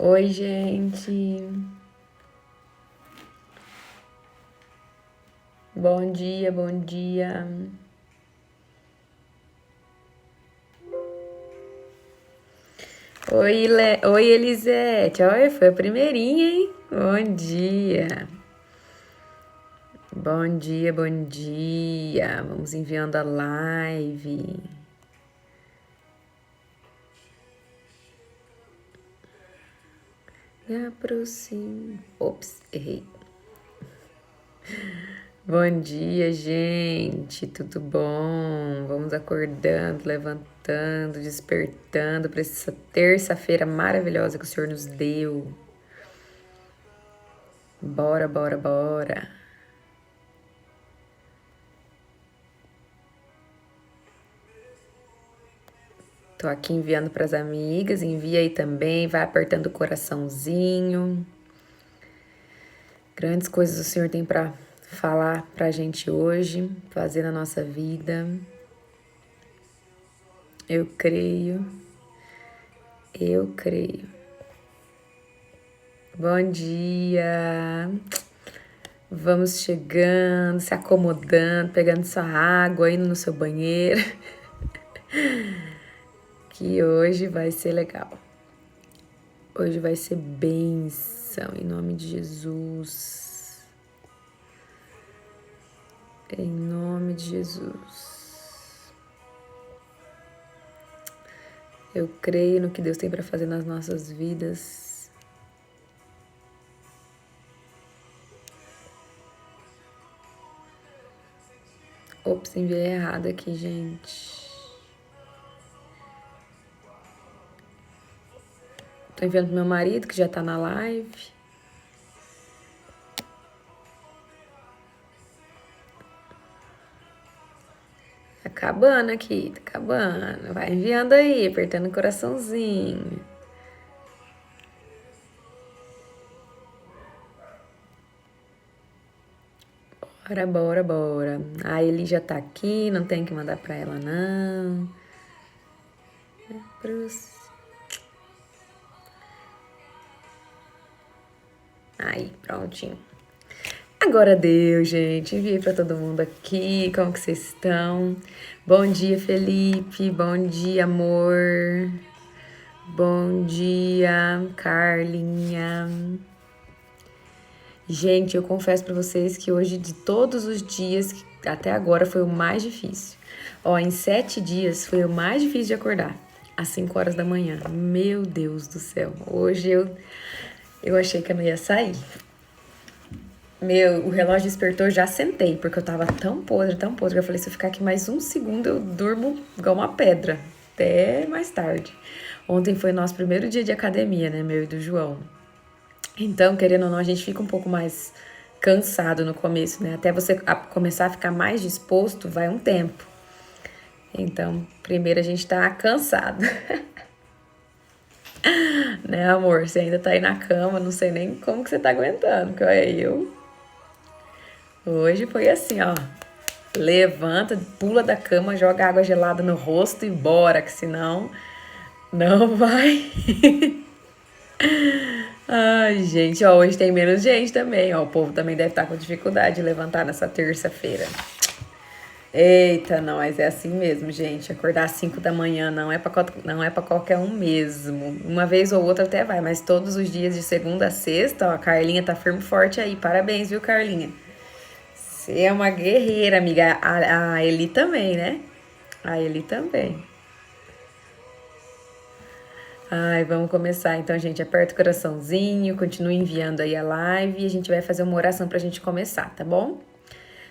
Oi, gente. Bom dia, bom dia. Oi, Elisete. Olha, foi a primeirinha, hein? Bom dia. Bom dia, bom dia. Vamos enviando a live. Me aproximo. Ops, errei. Bom dia, gente. Tudo bom? Vamos acordando, levantando, despertando para essa terça-feira maravilhosa que o Senhor nos deu. Bora, bora, bora. Tô aqui enviando para as amigas, envia aí também, vai apertando o coraçãozinho. Grandes coisas o Senhor tem para falar pra gente hoje, fazer na nossa vida. Eu creio. Eu creio. Bom dia. Vamos chegando, se acomodando, pegando sua água, indo no seu banheiro. Que hoje vai ser legal. Hoje vai ser bênção, em nome de Jesus. Em nome de Jesus. Eu creio no que Deus tem para fazer nas nossas vidas. Ops, enviei errado aqui, gente. Tô enviando pro meu marido, que já tá na live. Tá acabando aqui, tá acabando. Vai enviando aí, apertando o coraçãozinho. Bora, bora, bora. A Eli já tá aqui, não tem que mandar pra ela, não. Aí, prontinho. Agora deu, gente. Enviei pra todo mundo aqui. Como que vocês estão? Bom dia, Felipe. Bom dia, amor. Bom dia, Carlinha. Gente, eu confesso pra vocês que hoje, de todos os dias, até agora, foi o mais difícil. Ó, em 7 dias foi o mais difícil de acordar. Às 5 horas da manhã. Meu Deus do céu. Hoje eu achei que eu não ia sair. O relógio despertou, eu já sentei, porque eu tava tão podre, tão podre. Eu falei, se eu ficar aqui mais um segundo, eu durmo igual uma pedra. Até mais tarde. Ontem foi nosso primeiro dia de academia, né, meu e do João. Então, querendo ou não, a gente fica um pouco mais cansado no começo, né? Até você começar a ficar mais disposto, vai um tempo. Então, primeiro a gente tá cansado. Né, amor? Você ainda tá aí na cama, não sei nem como que você tá aguentando, porque olha, hoje foi assim, ó. Levanta, pula da cama, joga água gelada no rosto e bora, que senão não vai. Ai, gente, ó, hoje tem menos gente também, ó. O povo também deve estar com dificuldade de levantar nessa terça-feira. Eita, nós, é assim mesmo, gente. Acordar às 5 da manhã não é pra qualquer um mesmo. Uma vez ou outra até vai, mas todos os dias de segunda a sexta, ó, a Carlinha tá firme e forte aí. Parabéns, viu, Carlinha? Você é uma guerreira, amiga. A Eli também, né? A Eli também. Ai, vamos começar então, gente. Aperta o coraçãozinho, continue enviando aí a live e a gente vai fazer uma oração pra gente começar, tá bom?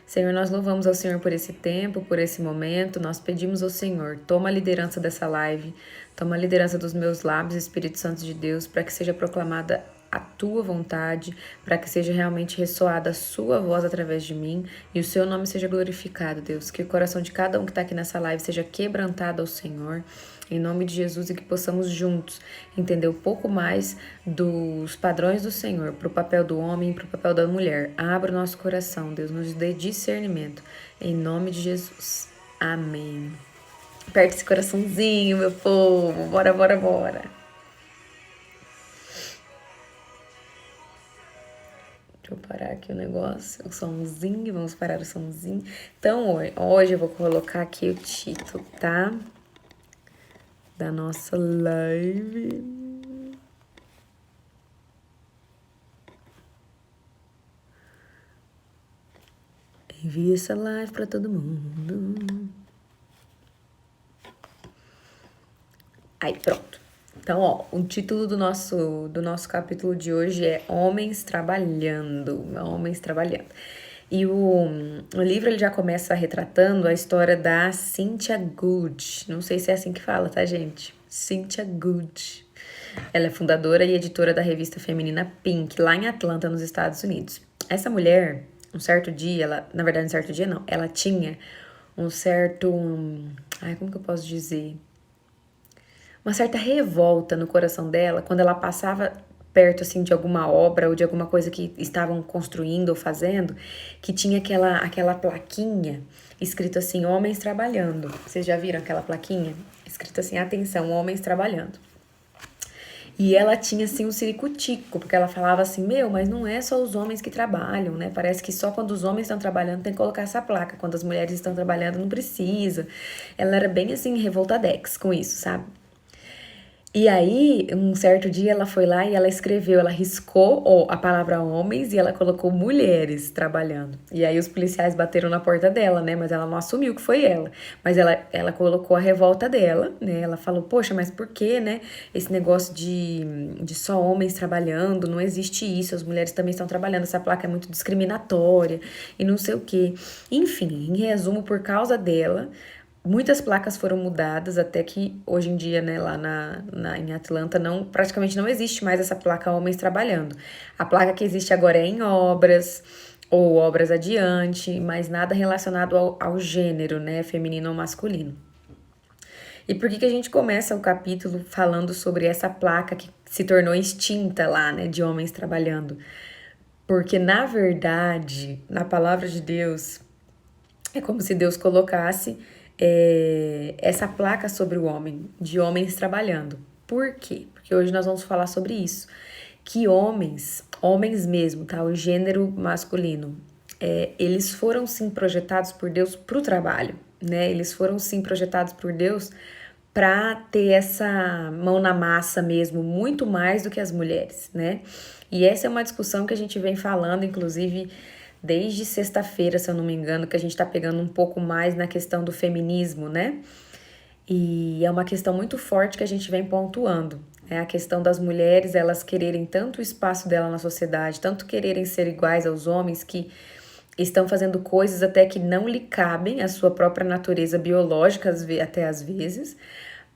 Senhor, nós louvamos ao Senhor por esse tempo, por esse momento. Nós pedimos ao Senhor, toma a liderança dessa live, toma a liderança dos meus lábios, Espírito Santo de Deus, para que seja proclamada a tua vontade, para que seja realmente ressoada a sua voz através de mim e o seu nome seja glorificado, Deus. Que o coração de cada um que está aqui nessa live seja quebrantado ao Senhor, em nome de Jesus, e que possamos juntos entender um pouco mais dos padrões do Senhor, para o papel do homem e para o papel da mulher. Abra o nosso coração, Deus, nos dê discernimento, em nome de Jesus. Amém. Aperte esse coraçãozinho, meu povo. Bora, bora, bora. Deixa eu parar aqui o negócio, o somzinho, vamos parar o somzinho. Então, hoje eu vou colocar aqui o título, tá? Da nossa live. Envie essa live pra todo mundo. Aí, pronto. Então, ó, o título do nosso capítulo de hoje é Homens Trabalhando. Homens Trabalhando. E o livro ele já começa retratando a história da Cynthia Good. Não sei se é assim que fala, tá, gente? Cynthia Good. Ela é fundadora e editora da revista feminina Pink, lá em Atlanta, nos Estados Unidos. Essa mulher, um certo dia, na verdade, um certo dia não, ela tinha um certo. Ai, como que eu posso dizer? Uma certa revolta no coração dela quando ela passava perto assim de alguma obra ou de alguma coisa que estavam construindo ou fazendo, que tinha aquela plaquinha escrito assim, homens trabalhando. Vocês já viram aquela plaquinha? Escrito assim, atenção, homens trabalhando. E ela tinha assim um ciricutico, porque ela falava assim, mas não é só os homens que trabalham, né? Parece que só quando os homens estão trabalhando tem que colocar essa placa, quando as mulheres estão trabalhando não precisa. Ela era bem assim, revoltadex com isso, sabe? E aí, um certo dia ela foi lá e ela escreveu, ela riscou a palavra homens e ela colocou mulheres trabalhando. E aí os policiais bateram na porta dela, né? Mas ela não assumiu que foi ela. Mas ela colocou a revolta dela, né? Ela falou, poxa, mas por que, né? Esse negócio de só homens trabalhando, não existe isso, as mulheres também estão trabalhando, essa placa é muito discriminatória e não sei o quê. Enfim, em resumo, por causa dela, muitas placas foram mudadas até que hoje em dia, né, lá em Atlanta, praticamente não existe mais essa placa homens trabalhando. A placa que existe agora é em obras ou obras adiante, mas nada relacionado ao gênero, né, feminino ou masculino. E por que a gente começa o capítulo falando sobre essa placa que se tornou extinta lá, né, de homens trabalhando? Porque, na verdade, na palavra de Deus, é como se Deus colocasse essa placa sobre o homem, de homens trabalhando. Por quê? Porque hoje nós vamos falar sobre isso. Que homens mesmo, tá? O gênero masculino, eles foram sim projetados por Deus para o trabalho, né? Eles foram sim projetados por Deus para ter essa mão na massa mesmo, muito mais do que as mulheres, né? E essa é uma discussão que a gente vem falando, inclusive, desde sexta-feira, se eu não me engano, que a gente tá pegando um pouco mais na questão do feminismo, né? E é uma questão muito forte que a gente vem pontuando. É a questão das mulheres, elas quererem tanto o espaço dela na sociedade, tanto quererem ser iguais aos homens, que estão fazendo coisas até que não lhe cabem à sua própria natureza biológica, até às vezes,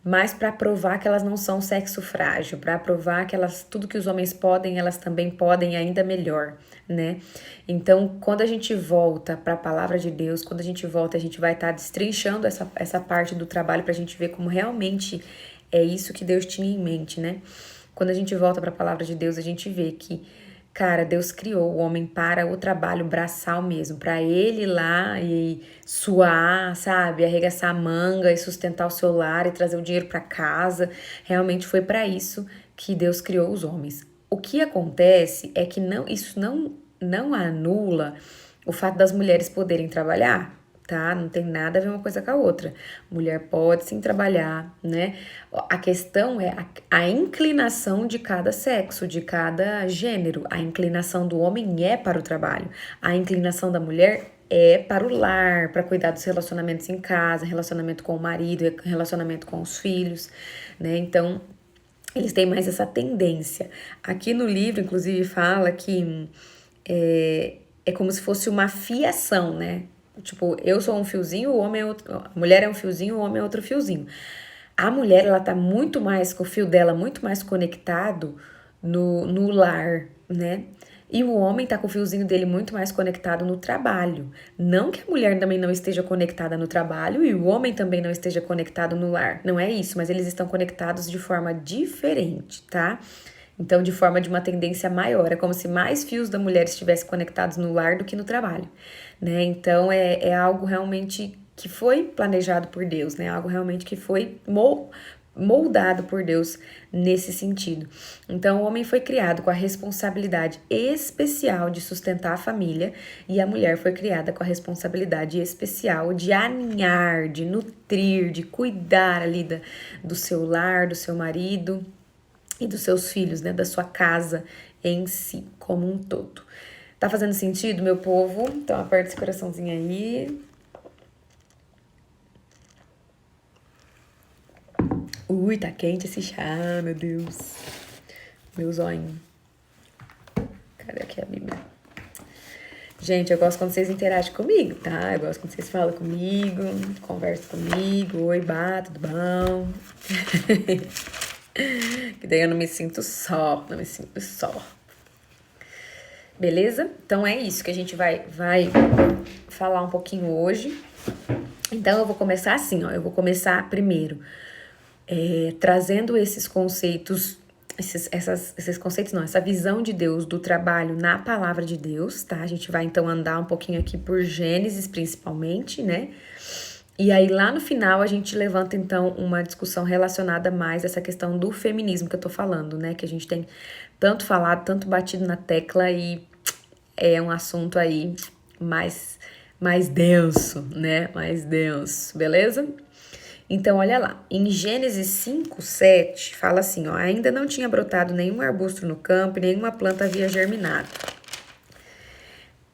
mas para provar que elas não são sexo frágil, para provar que tudo que os homens podem, elas também podem ainda melhor, né? Então, quando a gente volta para a palavra de Deus, quando a gente volta, a gente vai estar destrinchando essa parte do trabalho para a gente ver como realmente é isso que Deus tinha em mente, né? Quando a gente volta para a palavra de Deus, a gente vê que, cara, Deus criou o homem para o trabalho braçal mesmo, para ele ir lá e suar, sabe, arregaçar a manga e sustentar o seu lar e trazer o dinheiro para casa. Realmente foi para isso que Deus criou os homens. O que acontece é que isso não anula o fato das mulheres poderem trabalhar, tá? Não tem nada a ver uma coisa com a outra. Mulher pode sim trabalhar, né? A questão é a inclinação de cada sexo, de cada gênero. A inclinação do homem é para o trabalho. A inclinação da mulher é para o lar, para cuidar dos relacionamentos em casa, relacionamento com o marido, relacionamento com os filhos, né? Então, eles têm mais essa tendência. Aqui no livro, inclusive, fala que é como se fosse uma fiação, né? Tipo, eu sou um fiozinho, o homem é outro. A mulher é um fiozinho, o homem é outro fiozinho. A mulher, ela tá muito mais com o fio dela, muito mais conectado no lar, né? E o homem tá com o fiozinho dele muito mais conectado no trabalho. Não que a mulher também não esteja conectada no trabalho e o homem também não esteja conectado no lar. Não é isso, mas eles estão conectados de forma diferente, tá? Então, de forma de uma tendência maior. É como se mais fios da mulher estivessem conectados no lar do que no trabalho, né? Então, é algo realmente que foi planejado por Deus, né? Algo realmente que foi moldado por Deus nesse sentido. Então, o homem foi criado com a responsabilidade especial de sustentar a família e a mulher foi criada com a responsabilidade especial de aninhar, de nutrir, de cuidar ali do seu lar, do seu marido e dos seus filhos, né, da sua casa em si, como um todo. Tá fazendo sentido, meu povo? Então aperta esse coraçãozinho aí. Ui, tá quente esse chá, meu Deus. Meu zoinho. Cadê aqui a Bíblia? Gente, eu gosto quando vocês interagem comigo, tá? Eu gosto quando vocês falam comigo, conversam comigo. Oi, Bá, tudo bom? Que daí eu não me sinto só, Beleza? Então é isso que a gente vai falar um pouquinho hoje. Então eu vou começar assim, ó. Eu vou começar primeiro trazendo esses conceitos, esses conceitos não, essa visão de Deus do trabalho na palavra de Deus, tá? A gente vai então andar um pouquinho aqui por Gênesis principalmente, né? E aí lá no final a gente levanta então uma discussão relacionada mais a essa questão do feminismo que eu tô falando, né? Que a gente tem tanto falado, tanto batido na tecla e é um assunto aí mais denso, né? Mais denso, beleza? Então, olha lá, em Gênesis 5:7, fala assim, ó, ainda não tinha brotado nenhum arbusto no campo e nenhuma planta havia germinado,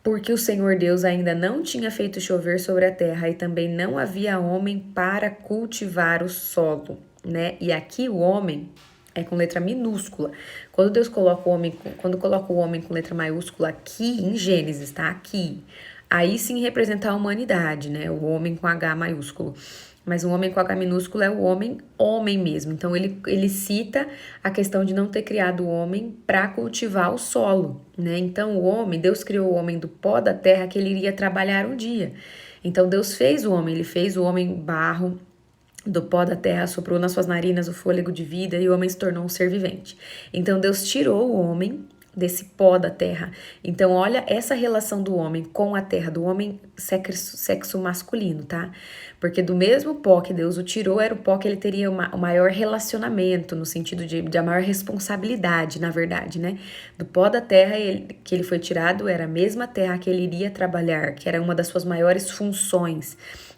porque o Senhor Deus ainda não tinha feito chover sobre a terra e também não havia homem para cultivar o solo, né? E aqui o homem é com letra minúscula. Quando Deus coloca o homem, quando coloca o homem com letra maiúscula aqui em Gênesis, tá? Aqui. Aí sim representa a humanidade, né? O homem com H maiúsculo. Mas o homem com H minúsculo é o homem mesmo. Então ele cita a questão de não ter criado o homem para cultivar o solo, né? Então o homem, Deus criou o homem do pó da terra que ele iria trabalhar um dia. Então Deus fez o homem, ele fez o homem barro, do pó da terra, soprou nas suas narinas o fôlego de vida e o homem se tornou um ser vivente. Então Deus tirou o homem desse pó da terra. Então olha essa relação do homem com a terra, do homem sexo masculino, tá? Porque do mesmo pó que Deus o tirou, era o pó que ele teria o maior relacionamento, no sentido de a maior responsabilidade, na verdade, né? Do pó da terra que ele foi tirado, era a mesma terra que ele iria trabalhar, que era uma das suas maiores funções.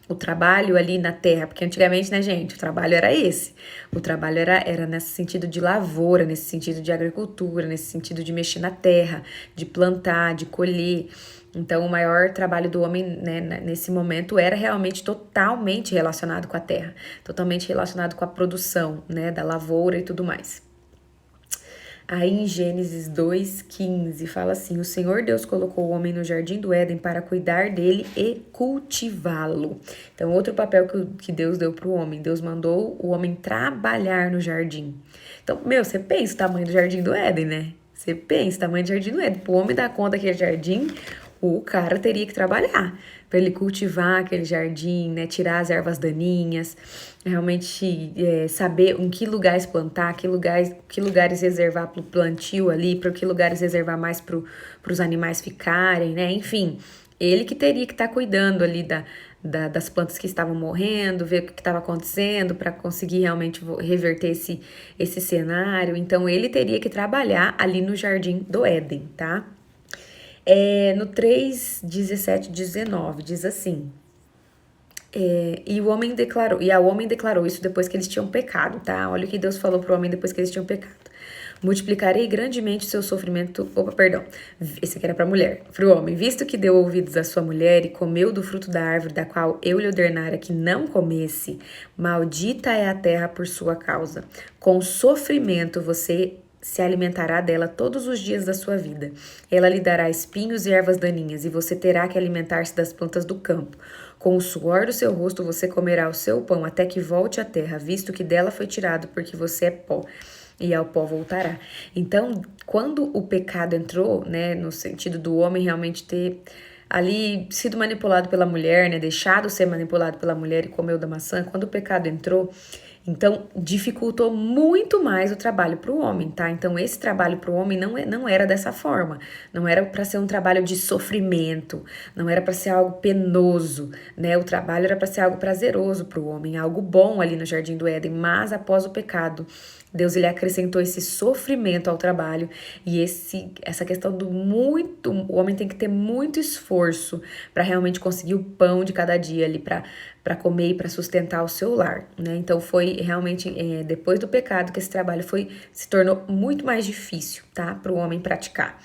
O trabalho ali na terra, porque antigamente, né, gente, o trabalho era esse. O trabalho era nesse sentido de lavoura, nesse sentido de agricultura, nesse sentido de mexer na terra, de plantar, de colher. Então, o maior trabalho do homem, né, nesse momento era realmente totalmente relacionado com a terra, totalmente relacionado com a produção, né, da lavoura e tudo mais. Aí em Gênesis 2:15 fala assim, o Senhor Deus colocou o homem no jardim do Éden para cuidar dele e cultivá-lo. Então outro papel que Deus deu para o homem, Deus mandou o homem trabalhar no jardim. Então, você pensa o tamanho do jardim do Éden, né? Você pensa o tamanho do jardim do Éden. Para o homem dar conta daquele jardim, o cara teria que trabalhar para ele cultivar aquele jardim, né, tirar as ervas daninhas, realmente saber em que lugares plantar, que lugares reservar para o plantio ali, para que lugares reservar mais para os animais ficarem, né, enfim, ele que teria que estar cuidando ali das plantas que estavam morrendo, ver o que estava acontecendo para conseguir realmente reverter esse cenário. Então ele teria que trabalhar ali no jardim do Éden, tá? No 3:17-19 diz assim, e ao homem declarou isso depois que eles tinham pecado, tá? Olha o que Deus falou pro homem depois que eles tinham pecado. Multiplicarei grandemente o seu sofrimento. Esse aqui era pra mulher. Pro homem, visto que deu ouvidos à sua mulher e comeu do fruto da árvore da qual eu lhe ordenara que não comesse, maldita é a terra por sua causa. Com sofrimento você se alimentará dela todos os dias da sua vida. Ela lhe dará espinhos e ervas daninhas, e você terá que alimentar-se das plantas do campo. Com o suor do seu rosto você comerá o seu pão até que volte à terra, visto que dela foi tirado, porque você é pó, e ao pó voltará. Então, quando o pecado entrou, né, no sentido do homem realmente ter ali sido manipulado pela mulher, né, deixado ser manipulado pela mulher e comeu da maçã, quando o pecado entrou, Então, dificultou muito mais o trabalho para o homem, tá? Então, esse trabalho para o homem não era dessa forma. Não era para ser um trabalho de sofrimento, não era para ser algo penoso, né? O trabalho era para ser algo prazeroso para o homem, algo bom ali no Jardim do Éden. Mas, após o pecado, Deus ele acrescentou esse sofrimento ao trabalho e essa questão do muito, o homem tem que ter muito esforço para realmente conseguir o pão de cada dia ali para comer e para sustentar o seu lar, né? Então foi realmente depois do pecado que esse trabalho se tornou muito mais difícil, tá? Para o homem praticar.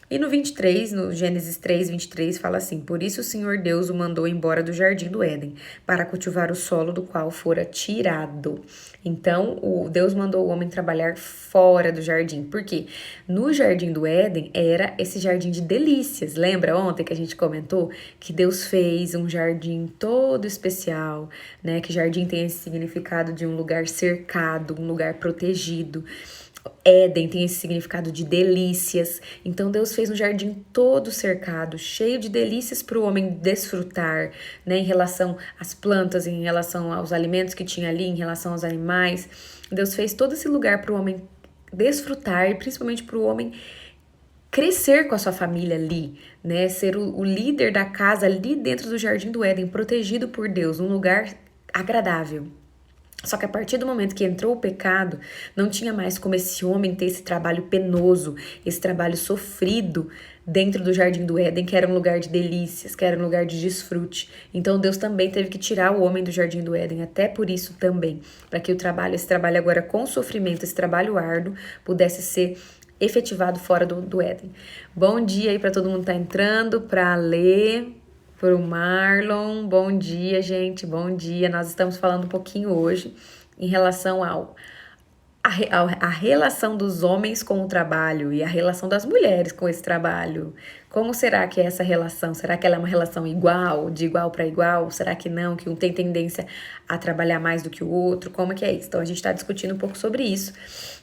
E no 23, no Gênesis 3, 23, fala assim: Por isso o Senhor Deus o mandou embora do jardim do Éden, para cultivar o solo do qual fora tirado. Então, Deus mandou o homem trabalhar fora do jardim. Por quê? No jardim do Éden era esse jardim de delícias. Lembra ontem que a gente comentou que Deus fez um jardim todo especial, né? Que jardim tem esse significado de um lugar cercado, um lugar protegido. Éden tem esse significado de delícias. Então Deus fez um jardim todo cercado, cheio de delícias para o homem desfrutar, né, em relação às plantas, em relação aos alimentos que tinha ali, em relação aos animais. Deus fez todo esse lugar para o homem desfrutar e principalmente para o homem crescer com a sua família ali, né, ser o líder da casa ali dentro do jardim do Éden, protegido por Deus, um lugar agradável. Só que a partir do momento que entrou o pecado, não tinha mais como esse homem ter esse trabalho penoso, esse trabalho sofrido dentro do jardim do Éden, que era um lugar de delícias, que era um lugar de desfrute. Então Deus também teve que tirar o homem do jardim do Éden, até por isso também, para que esse trabalho agora com sofrimento, esse trabalho árduo, pudesse ser efetivado fora do Éden. Bom dia aí para todo mundo que tá entrando, para ler. Pro Marlon, bom dia, gente, bom dia. Nós estamos falando um pouquinho hoje em relação a relação dos homens com o trabalho e a relação das mulheres com esse trabalho. Como será que é essa relação? Será que ela é uma relação igual, de igual para igual? Será que não, que um tem tendência a trabalhar mais do que o outro? Como que é isso? Então, a gente está discutindo um pouco sobre isso.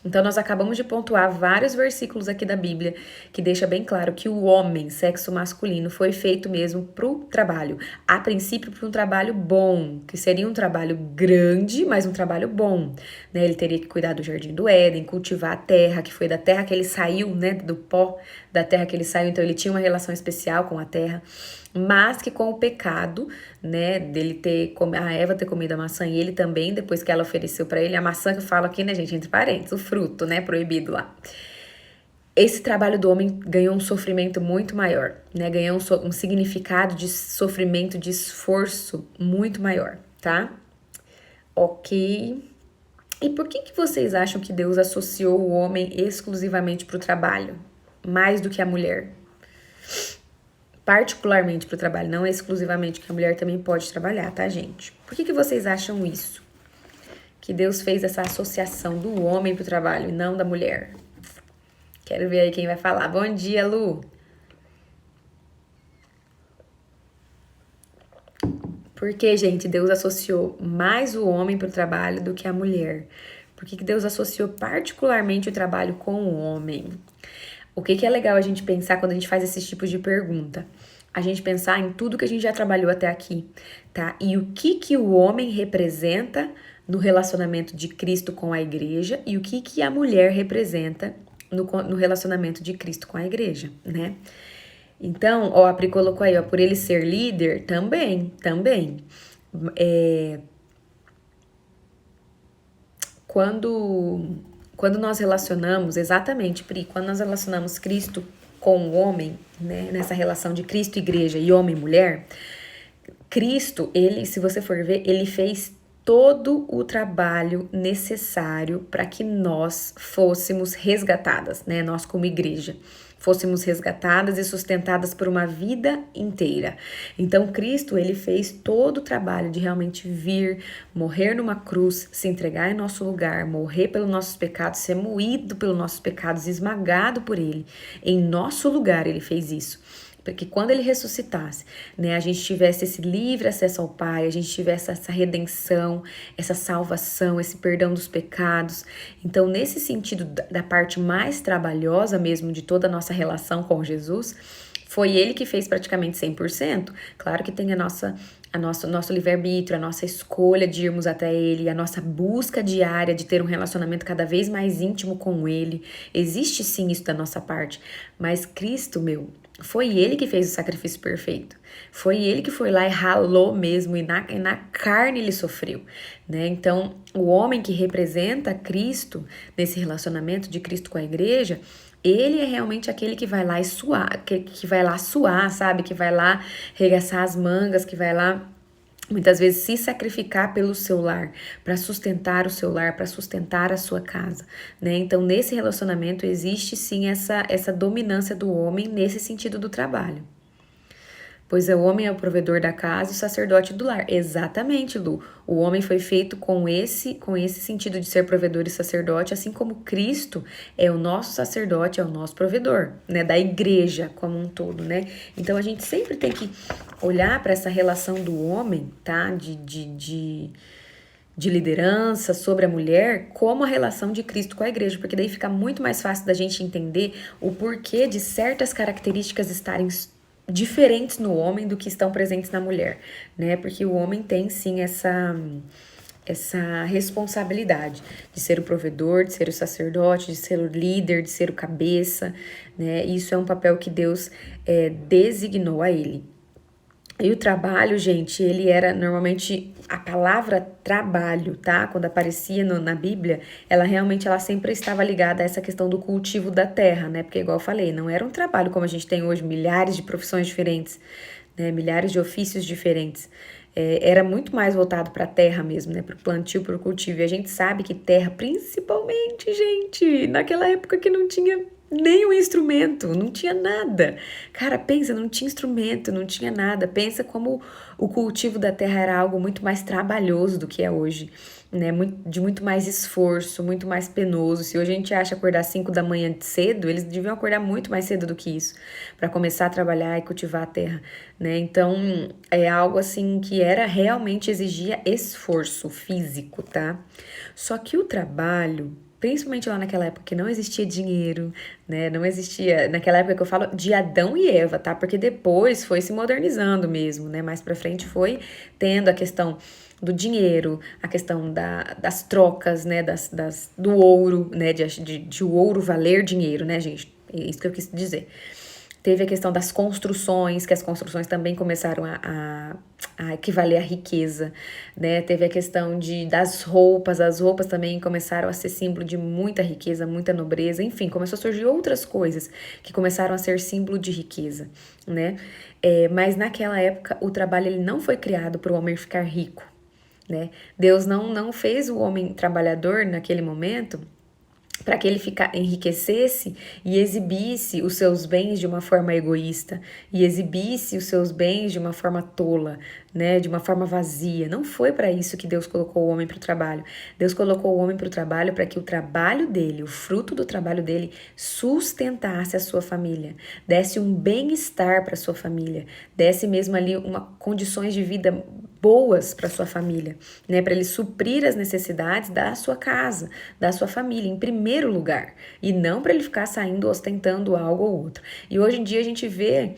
Então, nós acabamos de pontuar vários versículos aqui da Bíblia que deixa bem claro que o homem, sexo masculino, foi feito mesmo para o trabalho. A princípio, para um trabalho bom, que seria um trabalho grande, mas um trabalho bom. Né? Ele teria que cuidar do jardim do Éden, cultivar a terra, que foi da terra que ele saiu, né? Do pó da terra que ele saiu, então ele tinha uma relação especial com a terra, mas que com o pecado, né, a Eva ter comido a maçã e ele também, depois que ela ofereceu para ele, a maçã que eu falo aqui, né, gente, entre parênteses, o fruto, né, proibido lá. Esse trabalho do homem ganhou um sofrimento muito maior, né, ganhou um significado de sofrimento, de esforço muito maior, tá? Ok. E por que vocês acham que Deus associou o homem exclusivamente para o trabalho, mais do que a mulher? Particularmente para o trabalho, não exclusivamente, que a mulher também pode trabalhar, tá, gente? Por que vocês acham isso? Que Deus fez essa associação do homem para o trabalho e não da mulher? Quero ver aí quem vai falar. Bom dia, Lu. Porque, gente, Deus associou mais o homem para o trabalho do que a mulher? Por que Deus associou particularmente o trabalho com o homem? O que é legal a gente pensar quando a gente faz esses tipos de pergunta? A gente pensar em tudo que a gente já trabalhou até aqui, tá? E o que o homem representa no relacionamento de Cristo com a igreja e o que a mulher representa no relacionamento de Cristo com a igreja, né? Então, ó, a Pri colocou aí, ó, por ele ser líder, também. Quando nós relacionamos, exatamente, Pri, quando nós relacionamos Cristo com o homem, né, nessa relação de Cristo e igreja e homem e mulher, Cristo, ele, se você for ver, ele fez todo o trabalho necessário para que nós fôssemos resgatadas, né, nós como igreja. Fôssemos resgatadas e sustentadas por uma vida inteira. Então, Cristo, ele fez todo o trabalho de realmente vir, morrer numa cruz, se entregar em nosso lugar, morrer pelos nossos pecados, ser moído pelos nossos pecados, esmagado por ele. Em nosso lugar, ele fez isso. Para que quando ele ressuscitasse, né, a gente tivesse esse livre acesso ao Pai, a gente tivesse essa redenção, essa salvação, esse perdão dos pecados. Então, nesse sentido da parte mais trabalhosa mesmo de toda a nossa relação com Jesus, foi ele que fez praticamente 100%. Claro que tem a nossa nosso livre-arbítrio, a nossa escolha de irmos até Ele, a nossa busca diária de ter um relacionamento cada vez mais íntimo com Ele. Existe sim isso da nossa parte, mas Cristo, foi Ele que fez o sacrifício perfeito. Foi Ele que foi lá e ralou mesmo, e na carne Ele sofreu, né? Então, o homem que representa Cristo nesse relacionamento de Cristo com a igreja, ele é realmente aquele que vai lá e suar, que vai lá suar, sabe? Que vai lá regaçar as mangas, que vai lá muitas vezes se sacrificar pelo seu lar, para sustentar o seu lar, para sustentar a sua casa, né? Então, nesse relacionamento existe sim essa dominância do homem nesse sentido do trabalho. Pois o homem é o provedor da casa e o sacerdote do lar. Exatamente, Lu. O homem foi feito com esse sentido de ser provedor e sacerdote, assim como Cristo é o nosso sacerdote, é o nosso provedor, né? Da igreja como um todo, né? Então a gente sempre tem que olhar para essa relação do homem, tá? De liderança sobre a mulher como a relação de Cristo com a igreja, porque daí fica muito mais fácil da gente entender o porquê de certas características estarem diferentes no homem do que estão presentes na mulher, né? Porque o homem tem sim essa responsabilidade de ser o provedor, de ser o sacerdote, de ser o líder, de ser o cabeça, né? Isso é um papel que Deus designou a ele. E o trabalho, gente, ele era normalmente a palavra trabalho, tá? Quando aparecia na Bíblia, ela sempre estava ligada a essa questão do cultivo da terra, né? Porque, igual eu falei, não era um trabalho como a gente tem hoje, milhares de profissões diferentes, né? Milhares de ofícios diferentes. Era muito mais voltado para a terra mesmo, né? Para o plantio, para o cultivo. E a gente sabe que terra, principalmente, gente, naquela época que não tinha nenhum instrumento, não tinha nada. Cara, pensa, não tinha instrumento, não tinha nada. Pensa como o cultivo da terra era algo muito mais trabalhoso do que é hoje, né? De muito mais esforço, muito mais penoso. Se hoje a gente acha acordar 5 da manhã cedo, eles deviam acordar muito mais cedo do que isso, para começar a trabalhar e cultivar a terra, né? Então, é algo assim que realmente exigia esforço físico, tá? Só que o trabalho, principalmente lá naquela época que não existia dinheiro, né? Não existia, naquela época que eu falo de Adão e Eva, tá? Porque depois foi se modernizando mesmo, né? Mais pra frente foi tendo a questão do dinheiro, a questão das trocas, né? Do ouro, né? De o ouro valer dinheiro, né, gente? É isso que eu quis dizer. Teve a questão das construções, que as construções também começaram a equivaler à riqueza, né? Teve a questão das roupas, as roupas também começaram a ser símbolo de muita riqueza, muita nobreza, enfim, começou a surgir outras coisas que começaram a ser símbolo de riqueza, né? Mas naquela época o trabalho ele não foi criado para o homem ficar rico, né? Deus não fez o homem trabalhador naquele momento para que ele enriquecesse e exibisse os seus bens de uma forma egoísta, e exibisse os seus bens de uma forma tola, né, de uma forma vazia. Não foi para isso que Deus colocou o homem para o trabalho. Deus colocou o homem para o trabalho para que o trabalho dele, o fruto do trabalho dele, sustentasse a sua família, desse um bem-estar para sua família, desse mesmo ali condições de vida boas para sua família, né, para ele suprir as necessidades da sua casa, da sua família, em primeiro lugar, e não para ele ficar saindo ostentando algo ou outro. E hoje em dia a gente vê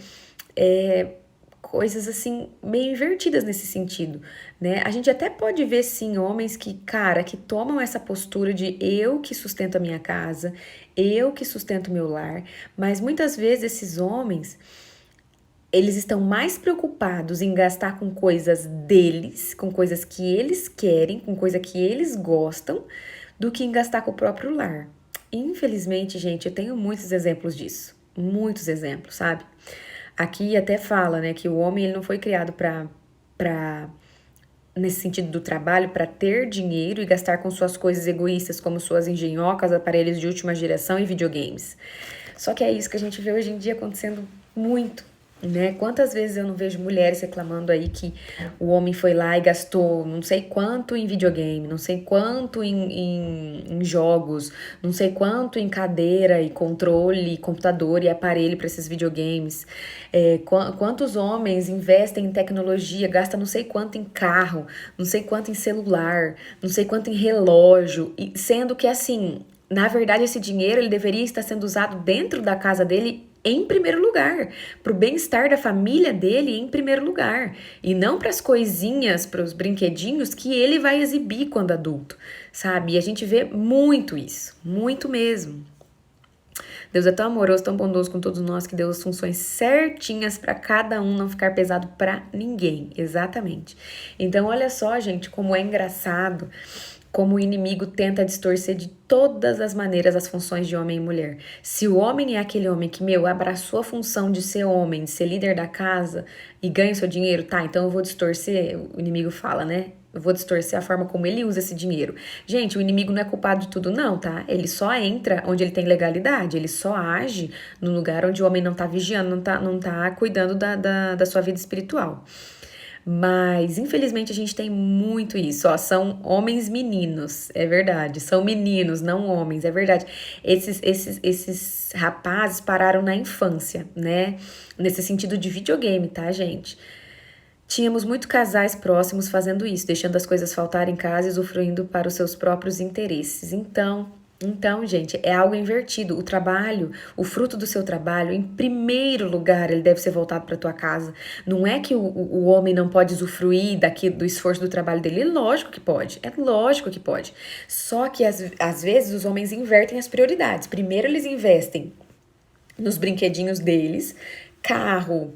coisas assim meio invertidas nesse sentido, né? A gente até pode ver sim homens que tomam essa postura de eu que sustento a minha casa, eu que sustento o meu lar, mas muitas vezes esses homens eles estão mais preocupados em gastar com coisas deles, com coisas que eles querem, com coisa que eles gostam, do que em gastar com o próprio lar. Infelizmente, gente, eu tenho muitos exemplos disso. Muitos exemplos, sabe? Aqui até fala, né, que o homem ele não foi criado nesse sentido do trabalho, para ter dinheiro e gastar com suas coisas egoístas, como suas engenhocas, aparelhos de última geração e videogames. Só que é isso que a gente vê hoje em dia acontecendo muito, né? Quantas vezes eu não vejo mulheres reclamando aí que o homem foi lá e gastou não sei quanto em videogame, não sei quanto em jogos, não sei quanto em cadeira e controle, computador e aparelho para esses videogames. Quantos homens investem em tecnologia, gastam não sei quanto em carro, não sei quanto em celular, não sei quanto em relógio, sendo que assim, na verdade esse dinheiro ele deveria estar sendo usado dentro da casa dele em primeiro lugar, para o bem-estar da família dele em primeiro lugar, e não para as coisinhas, para os brinquedinhos que ele vai exibir quando adulto, sabe? E a gente vê muito isso, muito mesmo. Deus é tão amoroso, tão bondoso com todos nós, que deu as funções certinhas para cada um, não ficar pesado para ninguém. Exatamente. Então, olha só, gente, como é engraçado, como o inimigo tenta distorcer de todas as maneiras as funções de homem e mulher. Se o homem é aquele homem que, abraçou a função de ser homem, de ser líder da casa e ganha o seu dinheiro, tá, então eu vou distorcer, o inimigo fala, né? Eu vou distorcer a forma como ele usa esse dinheiro. Gente, o inimigo não é culpado de tudo, não, tá? Ele só entra onde ele tem legalidade, ele só age no lugar onde o homem não tá vigiando, não tá cuidando da sua vida espiritual. Mas, infelizmente, a gente tem muito isso, ó, são homens meninos, é verdade, são meninos, não homens, é verdade. Esses rapazes pararam na infância, né? Nesse sentido de videogame, tá, gente? Tínhamos muitos casais próximos fazendo isso, deixando as coisas faltarem em casa e usufruindo para os seus próprios interesses. Então, gente, é algo invertido. O trabalho, o fruto do seu trabalho, em primeiro lugar, ele deve ser voltado para tua casa. Não é que o homem não pode usufruir do esforço do trabalho dele. É lógico que pode. É lógico que pode. Só que, às vezes, os homens invertem as prioridades. Primeiro, eles investem nos brinquedinhos deles, carro,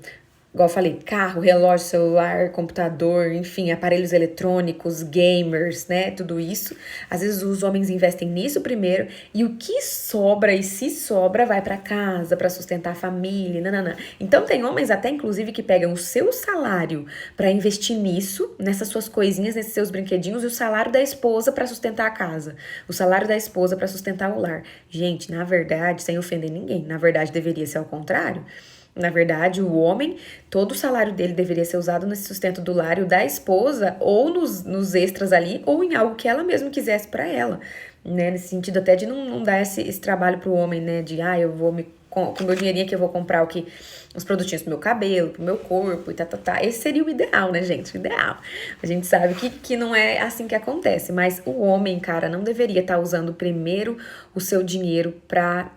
igual eu falei, carro, relógio, celular, computador, enfim, aparelhos eletrônicos, gamers, né, tudo isso. Às vezes os homens investem nisso primeiro e o que sobra, e se sobra, vai para casa, para sustentar a família, nananã. Então tem homens até, inclusive, que pegam o seu salário para investir nisso, nessas suas coisinhas, nesses seus brinquedinhos, e o salário da esposa para sustentar a casa, o salário da esposa para sustentar o lar. Gente, na verdade, sem ofender ninguém, na verdade deveria ser ao contrário. Na verdade, o homem, todo o salário dele deveria ser usado nesse sustento do lar, e o da esposa, ou nos extras ali, ou em algo que ela mesma quisesse para ela, né? Nesse sentido até de não dar esse trabalho pro homem, né? De, eu vou com o meu dinheirinho aqui eu vou comprar os produtinhos pro meu cabelo, pro meu corpo e tá. Esse seria o ideal, né, gente? O ideal. A gente sabe que não é assim que acontece, mas o homem, cara, não deveria estar usando primeiro o seu dinheiro pra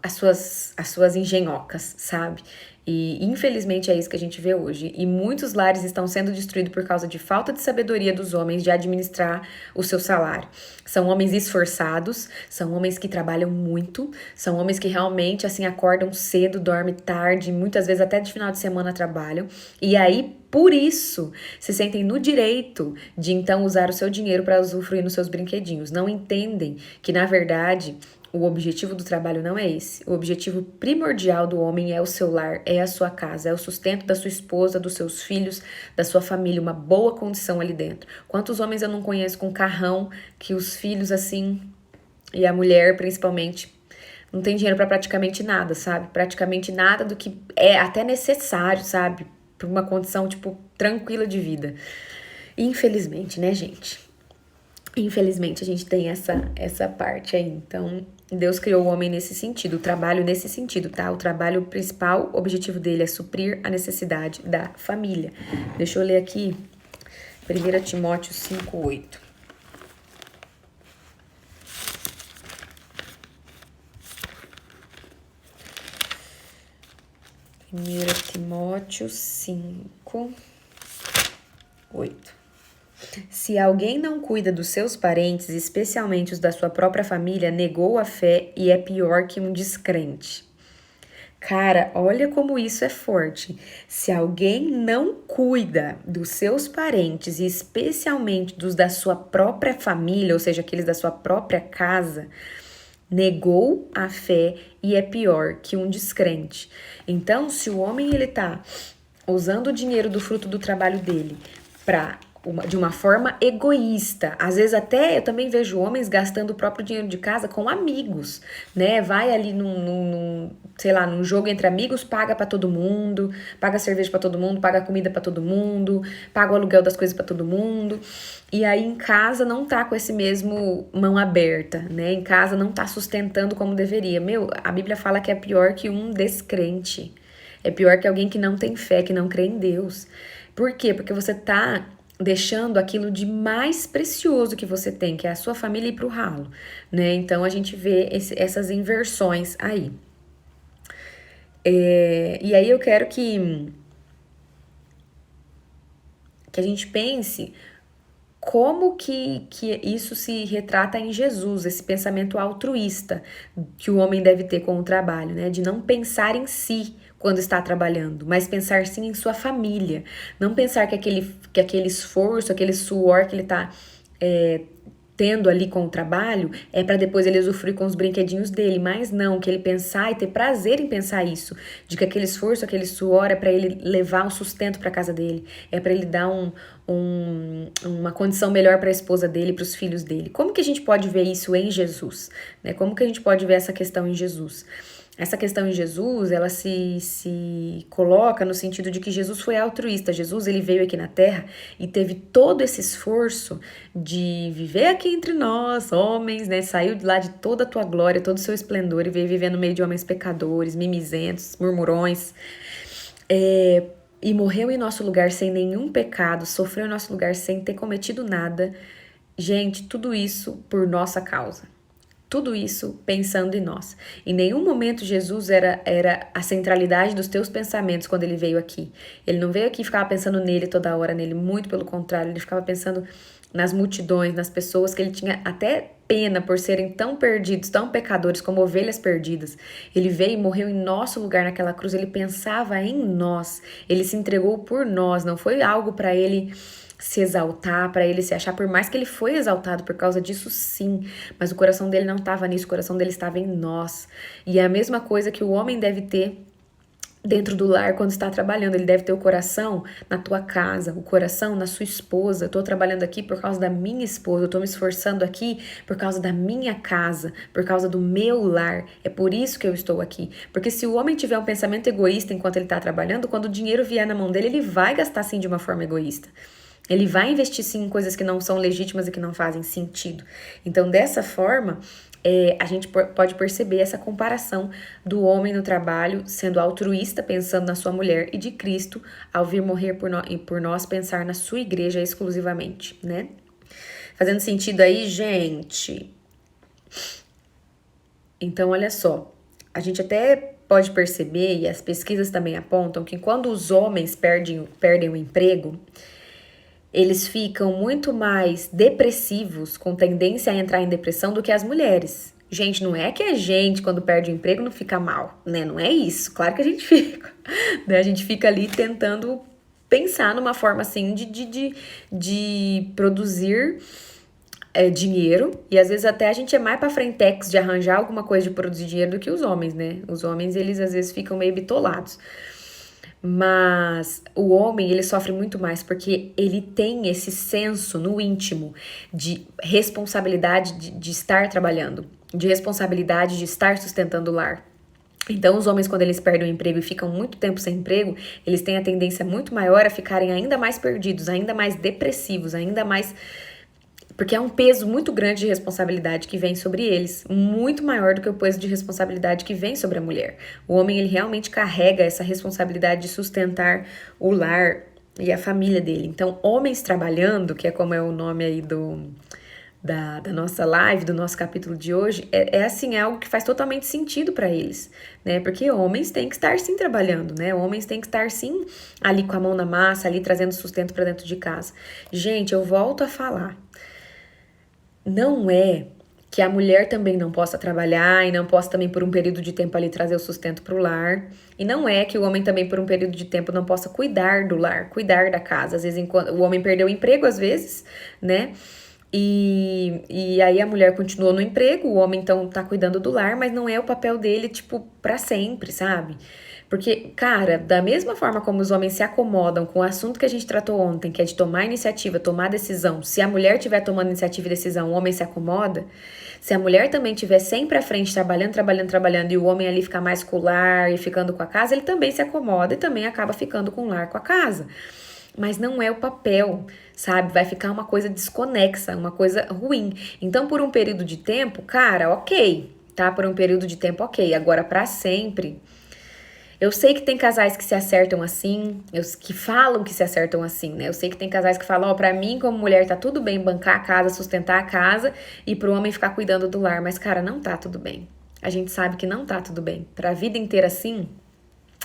as suas engenhocas, sabe? E infelizmente é isso que a gente vê hoje. E muitos lares estão sendo destruídos por causa de falta de sabedoria dos homens de administrar o seu salário. São homens esforçados, são homens que trabalham muito, são homens que realmente assim acordam cedo, dormem tarde, muitas vezes até de final de semana trabalham. E aí, por isso, se sentem no direito de então usar o seu dinheiro para usufruir nos seus brinquedinhos. Não entendem que, na verdade, o objetivo do trabalho não é esse. O objetivo primordial do homem é o seu lar, é a sua casa, é o sustento da sua esposa, dos seus filhos, da sua família, uma boa condição ali dentro. Quantos homens eu não conheço com carrão, que os filhos assim, e a mulher principalmente, não tem dinheiro para praticamente nada, sabe? Praticamente nada do que é até necessário, sabe? Para uma condição, tipo, tranquila de vida. Infelizmente, né, gente? Infelizmente, a gente tem essa parte aí. Então, Deus criou o homem nesse sentido, o trabalho nesse sentido, tá? O trabalho principal, o objetivo dele é suprir a necessidade da família. Deixa eu ler aqui 1 Timóteo 5:8. 1 Timóteo 5:8. Se alguém não cuida dos seus parentes, especialmente os da sua própria família, negou a fé e é pior que um descrente. Cara, olha como isso é forte. Se alguém não cuida dos seus parentes, e especialmente dos da sua própria família, ou seja, aqueles da sua própria casa, negou a fé e é pior que um descrente. Então, se o homem ele tá usando o dinheiro do fruto do trabalho dele de uma forma egoísta. Às vezes até eu também vejo homens gastando o próprio dinheiro de casa com amigos, né? Vai ali sei lá, num jogo entre amigos, paga pra todo mundo, paga cerveja pra todo mundo, paga comida pra todo mundo, paga o aluguel das coisas pra todo mundo. E aí em casa não tá com esse mesmo mão aberta, né? Em casa não tá sustentando como deveria. A Bíblia fala que é pior que um descrente. É pior que alguém que não tem fé, que não crê em Deus. Por quê? Porque você tá deixando aquilo de mais precioso que você tem, que é a sua família, ir pro ralo, né? Então a gente vê essas inversões aí. E aí eu quero que a gente pense como que isso se retrata em Jesus, esse pensamento altruísta que o homem deve ter com o trabalho, né? De não pensar em si quando está trabalhando, mas pensar sim em sua família. Não pensar que aquele esforço, aquele suor que ele está tendo ali com o trabalho é para depois ele usufruir com os brinquedinhos dele, mas não, que ele pensar e ter prazer em pensar isso, de que aquele esforço, aquele suor é para ele levar o sustento para casa dele, é para ele dar uma condição melhor para a esposa dele, para os filhos dele. Como que a gente pode ver isso em Jesus, né? Como que a gente pode ver essa questão em Jesus? Essa questão em Jesus, ela se coloca no sentido de que Jesus foi altruísta. Jesus, ele veio aqui na Terra e teve todo esse esforço de viver aqui entre nós, homens, né? Saiu de lá de toda a tua glória, todo o seu esplendor e veio viver no meio de homens pecadores, mimizentos, murmurões. E morreu em nosso lugar sem nenhum pecado, sofreu em nosso lugar sem ter cometido nada. Gente, tudo isso por nossa causa. Tudo isso pensando em nós. Em nenhum momento Jesus era a centralidade dos teus pensamentos quando ele veio aqui. Ele não veio aqui e ficava pensando nele toda hora, nele, muito pelo contrário, ele ficava pensando nas multidões, nas pessoas que ele tinha até pena por serem tão perdidos, tão pecadores como ovelhas perdidas. Ele veio e morreu em nosso lugar naquela cruz, ele pensava em nós, ele se entregou por nós, não foi algo para ele se exaltar, para ele se achar, por mais que ele foi exaltado por causa disso, sim, mas o coração dele não estava nisso, o coração dele estava em nós. E é a mesma coisa que o homem deve ter dentro do lar quando está trabalhando. Ele deve ter o coração na tua casa, o coração na sua esposa. Eu tô trabalhando aqui por causa da minha esposa, eu tô me esforçando aqui por causa da minha casa, por causa do meu lar. É por isso que eu estou aqui. Porque se o homem tiver um pensamento egoísta enquanto ele está trabalhando, quando o dinheiro vier na mão dele, ele vai gastar sim de uma forma egoísta. Ele vai investir sim em coisas que não são legítimas e que não fazem sentido. Então, dessa forma, a gente pode perceber essa comparação do homem no trabalho sendo altruísta, pensando na sua mulher, e de Cristo, ao vir morrer por nós, pensar na sua igreja exclusivamente, né? Fazendo sentido aí, gente? Então, olha só, a gente até pode perceber, e as pesquisas também apontam, que quando os homens perdem o emprego, eles ficam muito mais depressivos, com tendência a entrar em depressão, do que as mulheres. Gente, não é que a gente, quando perde o emprego, não fica mal, né? Não é isso. Claro que a gente fica, né? A gente fica ali tentando pensar numa forma, assim, de produzir dinheiro. E às vezes até a gente é mais pra frentex de arranjar alguma coisa de produzir dinheiro do que os homens, né? Os homens, eles às vezes ficam meio bitolados. Mas o homem, ele sofre muito mais porque ele tem esse senso no íntimo de responsabilidade de estar trabalhando, de responsabilidade de estar sustentando o lar. Então, os homens, quando eles perdem o emprego e ficam muito tempo sem emprego, eles têm a tendência muito maior a ficarem ainda mais perdidos, ainda mais depressivos, ainda mais... Porque é um peso muito grande de responsabilidade que vem sobre eles, muito maior do que o peso de responsabilidade que vem sobre a mulher. O homem, ele realmente carrega essa responsabilidade de sustentar o lar e a família dele. Então, homens trabalhando, que é como é o nome aí da nossa live, do nosso capítulo de hoje, assim, é algo que faz totalmente sentido para eles, né? Porque homens têm que estar sim trabalhando, né? Homens têm que estar sim ali com a mão na massa, ali trazendo sustento para dentro de casa. Gente, eu volto a falar. Não é que a mulher também não possa trabalhar e não possa também por um período de tempo ali trazer o sustento para o lar. E não é que o homem também por um período de tempo não possa cuidar do lar, cuidar da casa. Às vezes o homem perdeu o emprego, às vezes, né? E aí a mulher continuou no emprego, o homem então tá cuidando do lar, mas não é o papel dele, tipo, pra sempre, sabe? Porque, cara, da mesma forma como os homens se acomodam com o assunto que a gente tratou ontem, que é de tomar iniciativa, tomar decisão, se a mulher estiver tomando iniciativa e decisão, o homem se acomoda. Se a mulher também estiver sempre à frente, trabalhando, e o homem ali ficar mais com o lar e ficando com a casa, ele também se acomoda e também acaba ficando com o lar, com a casa. Mas não é o papel, sabe? Vai ficar uma coisa desconexa, uma coisa ruim. Então, por um período de tempo, cara, ok, tá? Por um período de tempo, ok. Agora, pra sempre... Eu sei que tem casais que se acertam assim, que falam que se acertam assim, né? Eu sei que tem casais que falam, pra mim como mulher tá tudo bem bancar a casa, sustentar a casa e pro homem ficar cuidando do lar. Mas, cara, não tá tudo bem. A gente sabe que não tá tudo bem. Pra vida inteira assim,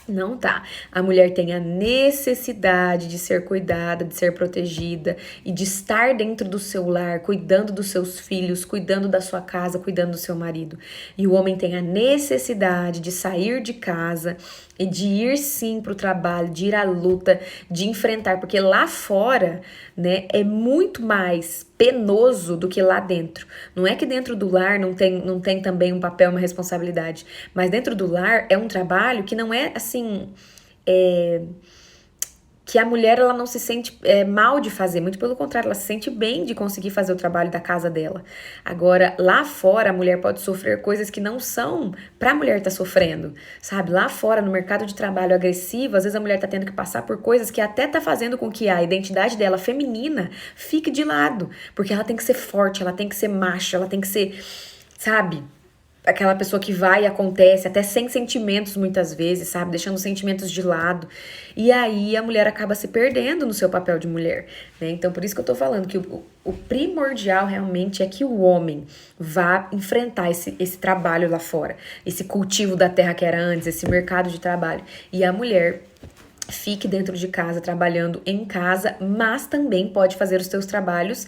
Não tá. A mulher tem a necessidade de ser cuidada, de ser protegida e de estar dentro do seu lar, cuidando dos seus filhos, cuidando da sua casa, cuidando do seu marido. E o homem tem a necessidade de sair de casa e de ir sim para o trabalho, de ir à luta, de enfrentar, porque lá fora, né, é muito mais penoso do que lá dentro. Não é que dentro do lar não tem também um papel, uma responsabilidade, mas dentro do lar é um trabalho que não é assim, que a mulher ela não se sente mal de fazer, muito pelo contrário, ela se sente bem de conseguir fazer o trabalho da casa dela. Agora, lá fora, a mulher pode sofrer coisas que não são pra mulher estar sofrendo, sabe? Lá fora, no mercado de trabalho agressivo, às vezes a mulher tá tendo que passar por coisas que até tá fazendo com que a identidade dela feminina fique de lado, porque ela tem que ser forte, ela tem que ser macho, ela tem que ser, sabe? Aquela pessoa que vai e acontece, até sem sentimentos muitas vezes, sabe? Deixando os sentimentos de lado. E aí a mulher acaba se perdendo no seu papel de mulher, né? Então, por isso que eu tô falando que o primordial realmente é que o homem vá enfrentar esse trabalho lá fora, esse cultivo da terra que era antes, esse mercado de trabalho. E a mulher fique dentro de casa, trabalhando em casa, mas também pode fazer os seus trabalhos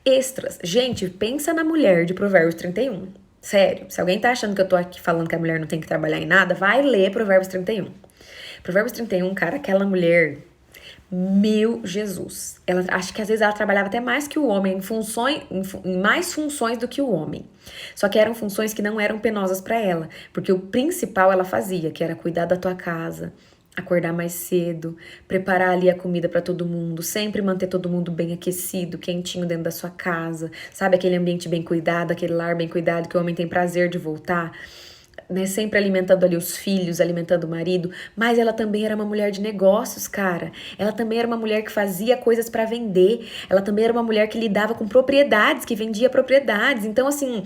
extras. Gente, pensa na mulher de Provérbios 31. Sério, se alguém tá achando que eu tô aqui falando que a mulher não tem que trabalhar em nada, vai ler Provérbios 31. Provérbios 31, cara, aquela mulher, meu Jesus. Ela, acho que às vezes ela trabalhava até mais que o homem, em mais funções do que o homem. Só que eram funções que não eram penosas pra ela, porque o principal ela fazia, que era cuidar da tua casa, acordar mais cedo, preparar ali a comida para todo mundo, sempre manter todo mundo bem aquecido, quentinho dentro da sua casa, sabe? Aquele ambiente bem cuidado, aquele lar bem cuidado que o homem tem prazer de voltar, né? Sempre alimentando ali os filhos, alimentando o marido. Mas ela também era uma mulher de negócios, cara. Ela também era uma mulher que fazia coisas para vender. Ela também era uma mulher que lidava com propriedades, que vendia propriedades. Então, assim,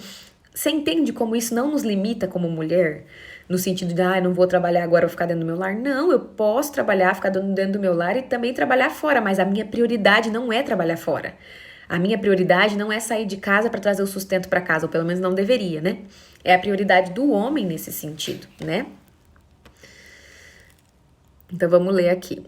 você entende como isso não nos limita como mulher? No sentido de, não vou trabalhar agora, vou ficar dentro do meu lar. Não, eu posso trabalhar, ficar dentro do meu lar e também trabalhar fora, mas a minha prioridade não é trabalhar fora. A minha prioridade não é sair de casa para trazer o sustento para casa, ou pelo menos não deveria, né? É a prioridade do homem nesse sentido, né? Então vamos ler aqui.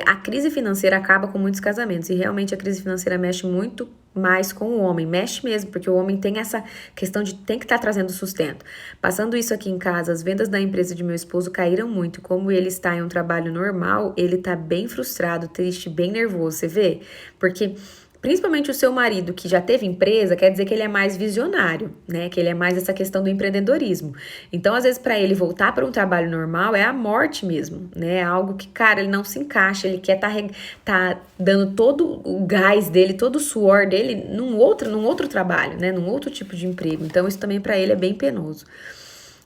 A crise financeira acaba com muitos casamentos, e realmente a crise financeira mexe muito mais com o homem, mexe mesmo, porque o homem tem essa questão de tem que estar trazendo sustento. Passando isso aqui em casa, as vendas da empresa de meu esposo caíram muito. Como ele está em um trabalho normal, ele tá bem frustrado, triste, bem nervoso, você vê? Porque principalmente o seu marido, que já teve empresa, quer dizer que ele é mais visionário, né? Que ele é mais essa questão do empreendedorismo. Então, às vezes, para ele voltar para um trabalho normal é a morte mesmo, né? É algo que, cara, ele não se encaixa, ele quer tá dando todo o gás dele, todo o suor dele num outro trabalho, né? Num outro tipo de emprego. Então, isso também para ele é bem penoso.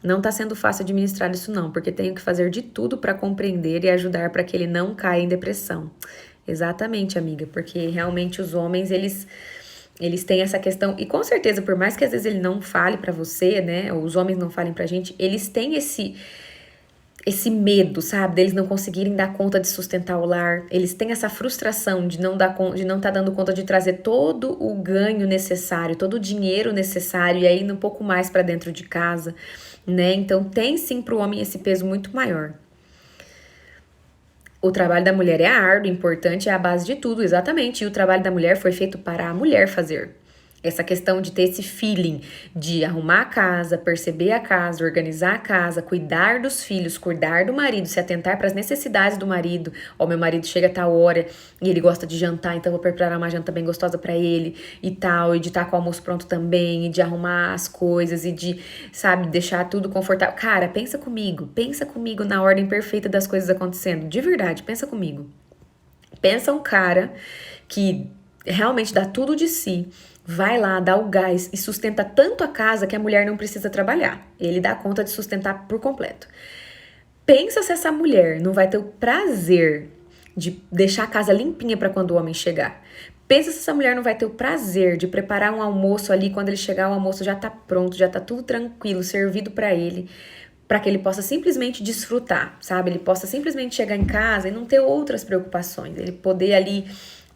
Não tá sendo fácil administrar isso não, porque tenho que fazer de tudo para compreender e ajudar para que ele não caia em depressão. Exatamente, amiga, porque realmente os homens, eles têm essa questão, e com certeza, por mais que às vezes ele não fale pra você, né, ou os homens não falem pra gente, eles têm esse medo, sabe, deles não conseguirem dar conta de sustentar o lar, eles têm essa frustração de não estar dando conta de trazer todo o ganho necessário, todo o dinheiro necessário, e aí indo um pouco mais pra dentro de casa, né, então tem sim pro homem esse peso muito maior. O trabalho da mulher é árduo, importante, é a base de tudo, exatamente. E o trabalho da mulher foi feito para a mulher fazer. Essa questão de ter esse feeling de arrumar a casa, perceber a casa, organizar a casa, cuidar dos filhos, cuidar do marido, se atentar para as necessidades do marido. Ó, meu marido chega a tal hora e ele gosta de jantar, então vou preparar uma janta bem gostosa para ele e tal, e de estar com o almoço pronto também, e de arrumar as coisas e de, sabe, deixar tudo confortável. Cara, pensa comigo na ordem perfeita das coisas acontecendo. De verdade, pensa comigo. Pensa um cara que realmente dá tudo de si, vai lá, dá o gás e sustenta tanto a casa que a mulher não precisa trabalhar. Ele dá conta de sustentar por completo. Pensa se essa mulher não vai ter o prazer de deixar a casa limpinha para quando o homem chegar. Pensa se essa mulher não vai ter o prazer de preparar um almoço ali, quando ele chegar o almoço já tá pronto, já tá tudo tranquilo, servido para que ele possa simplesmente desfrutar, sabe? Ele possa simplesmente chegar em casa e não ter outras preocupações. Ele poder ali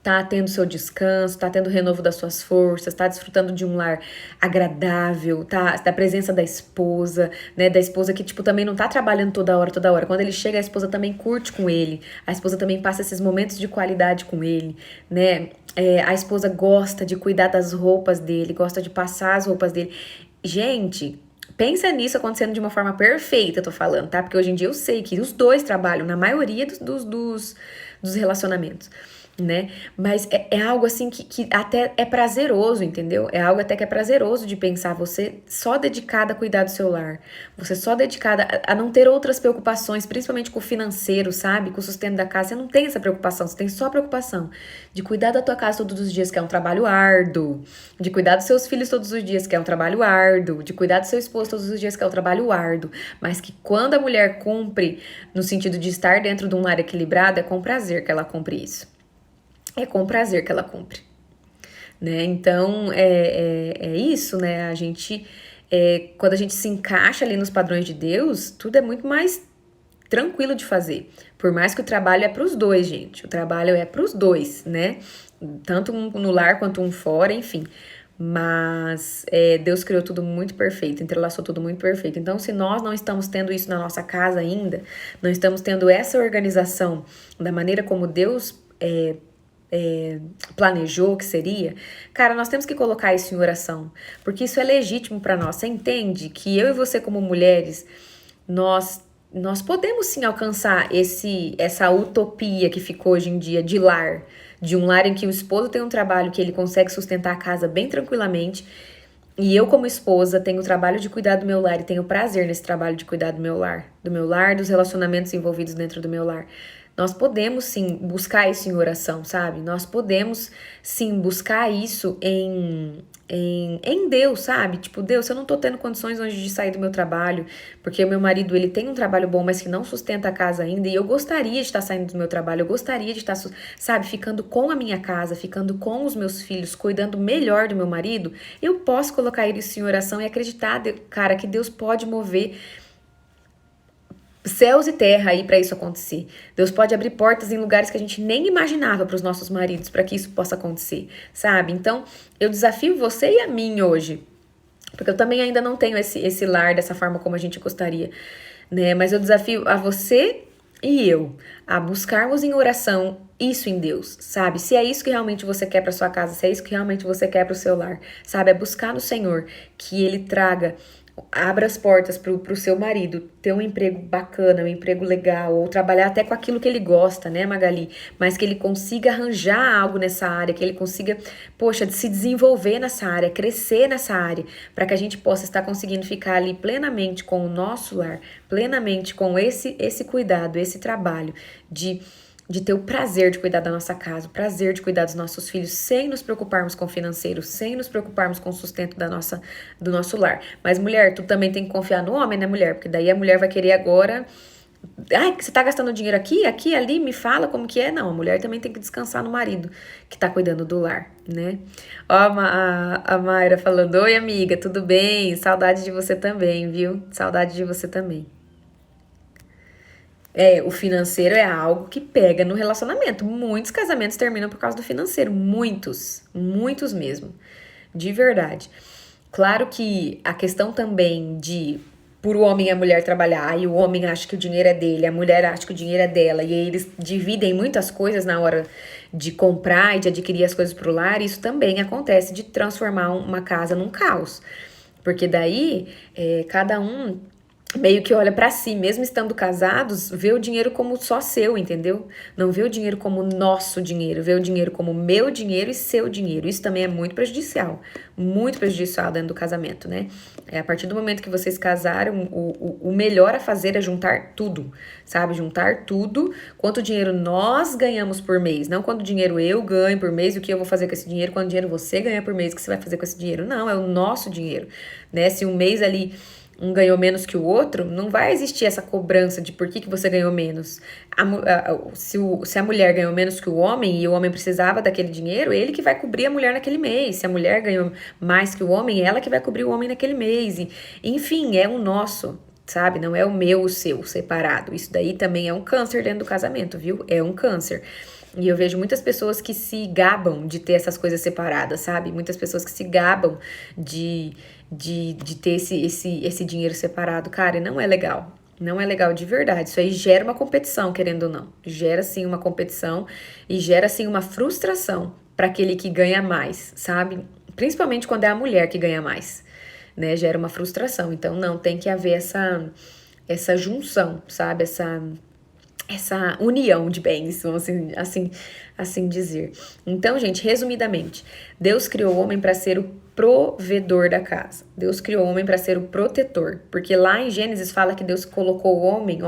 tá tendo seu descanso, tá tendo renovo das suas forças, tá desfrutando de um lar agradável, tá, da presença da esposa, né, da esposa que, tipo, também não tá trabalhando toda hora, toda hora. Quando ele chega, a esposa também curte com ele, a esposa também passa esses momentos de qualidade com ele, né, a esposa gosta de cuidar das roupas dele, gosta de passar as roupas dele. Gente, pensa nisso acontecendo de uma forma perfeita, eu tô falando, tá? Porque hoje em dia eu sei que os dois trabalham na maioria dos relacionamentos, né? Mas é algo assim que até é prazeroso, entendeu? É algo até que é prazeroso de pensar você só dedicada a cuidar do seu lar, você só dedicada a não ter outras preocupações, principalmente com o financeiro, sabe? Com o sustento da casa, você não tem essa preocupação, você tem só a preocupação de cuidar da tua casa todos os dias, que é um trabalho árduo, de cuidar dos seus filhos todos os dias, que é um trabalho árduo, de cuidar do seu esposo todos os dias, que é um trabalho árduo, mas que quando a mulher cumpre, no sentido de estar dentro de um lar equilibrado, é com prazer que ela cumpre isso. É com prazer que ela cumpre, né? Então, é isso, né? A gente, quando a gente se encaixa ali nos padrões de Deus, tudo é muito mais tranquilo de fazer. Por mais que o trabalho é para os dois, gente. O trabalho é para os dois, né? Tanto um no lar quanto um fora, enfim. Mas Deus criou tudo muito perfeito, entrelaçou tudo muito perfeito. Então, se nós não estamos tendo isso na nossa casa ainda, não estamos tendo essa organização da maneira como Deus planejou que seria, cara, nós temos que colocar isso em oração, porque isso é legítimo para nós. Você entende que eu e você como mulheres, nós podemos sim alcançar essa utopia que ficou hoje em dia de um lar em que o esposo tem um trabalho que ele consegue sustentar a casa bem tranquilamente, e eu como esposa tenho o trabalho de cuidar do meu lar e tenho prazer nesse trabalho de cuidar do meu lar, dos relacionamentos envolvidos dentro do meu lar. Nós podemos sim buscar isso em oração, sabe? Nós podemos sim buscar isso em Deus, sabe? Tipo, Deus, eu não tô tendo condições hoje de sair do meu trabalho, porque o meu marido, ele tem um trabalho bom, mas que não sustenta a casa ainda, e eu gostaria de estar saindo do meu trabalho, eu gostaria de estar, sabe, ficando com a minha casa, ficando com os meus filhos, cuidando melhor do meu marido. Eu posso colocar isso em oração e acreditar, cara, que Deus pode mover céus e terra aí para isso acontecer. Deus pode abrir portas em lugares que a gente nem imaginava para os nossos maridos, para que isso possa acontecer, sabe? Então, eu desafio você e a mim hoje, porque eu também ainda não tenho esse lar dessa forma como a gente gostaria, né? Mas eu desafio a você e eu a buscarmos em oração isso em Deus, sabe? Se é isso que realmente você quer para sua casa, se é isso que realmente você quer para o seu lar, sabe? É buscar no Senhor que Ele traga, abra as portas pro seu marido ter um emprego bacana, um emprego legal, ou trabalhar até com aquilo que ele gosta, né, Magali? Mas que ele consiga arranjar algo nessa área, que ele consiga, poxa, se desenvolver nessa área, crescer nessa área, para que a gente possa estar conseguindo ficar ali plenamente com o nosso lar, plenamente com esse cuidado, esse trabalho de ter o prazer de cuidar da nossa casa, o prazer de cuidar dos nossos filhos, sem nos preocuparmos com o financeiro, sem nos preocuparmos com o sustento do nosso lar. Mas, mulher, tu também tem que confiar no homem, né, mulher? Porque daí a mulher vai querer agora... Ai, você tá gastando dinheiro aqui, ali, me fala como que é. Não, a mulher também tem que descansar no marido que tá cuidando do lar, né? Ó, a Mayra falando, oi, amiga, tudo bem? Saudade de você também, viu? Saudade de você também. O financeiro é algo que pega no relacionamento. Muitos casamentos terminam por causa do financeiro. Muitos mesmo. De verdade. Claro que a questão também de por o homem e a mulher trabalhar, e o homem acha que o dinheiro é dele, a mulher acha que o dinheiro é dela, e aí eles dividem muitas coisas na hora de comprar e de adquirir as coisas pro lar, isso também acontece de transformar uma casa num caos. Porque daí, cada um meio que olha pra si, mesmo estando casados, vê o dinheiro como só seu, entendeu? Não vê o dinheiro como nosso dinheiro, vê o dinheiro como meu dinheiro e seu dinheiro. Isso também é muito prejudicial dentro do casamento, né? A partir do momento que vocês casaram, o melhor a fazer é juntar tudo, sabe? Juntar tudo, quanto dinheiro nós ganhamos por mês, não quanto dinheiro eu ganho por mês, o que eu vou fazer com esse dinheiro, quanto dinheiro você ganha por mês, o que você vai fazer com esse dinheiro. Não, é o nosso dinheiro, né? Se um mês ali um ganhou menos que o outro, não vai existir essa cobrança de por que você ganhou menos. Se a mulher ganhou menos que o homem e o homem precisava daquele dinheiro, ele que vai cobrir a mulher naquele mês. Se a mulher ganhou mais que o homem, ela que vai cobrir o homem naquele mês. Enfim, é o nosso, sabe? Não é o meu, o seu, separado. Isso daí também é um câncer dentro do casamento, viu? É um câncer. E eu vejo muitas pessoas que se gabam de ter essas coisas separadas, sabe? Muitas pessoas que se gabam de ter esse dinheiro separado. Cara, e não é legal. Não é legal de verdade. Isso aí gera uma competição, querendo ou não. Gera sim uma competição e gera sim uma frustração para aquele que ganha mais, sabe? Principalmente quando é a mulher que ganha mais, né? Gera uma frustração. Então, não, tem que haver essa junção, sabe? Essa união de bens, vamos assim dizer. Então, gente, resumidamente, Deus criou o homem para ser o provedor da casa. Deus criou o homem para ser o protetor, porque lá em Gênesis fala que Deus colocou o homem,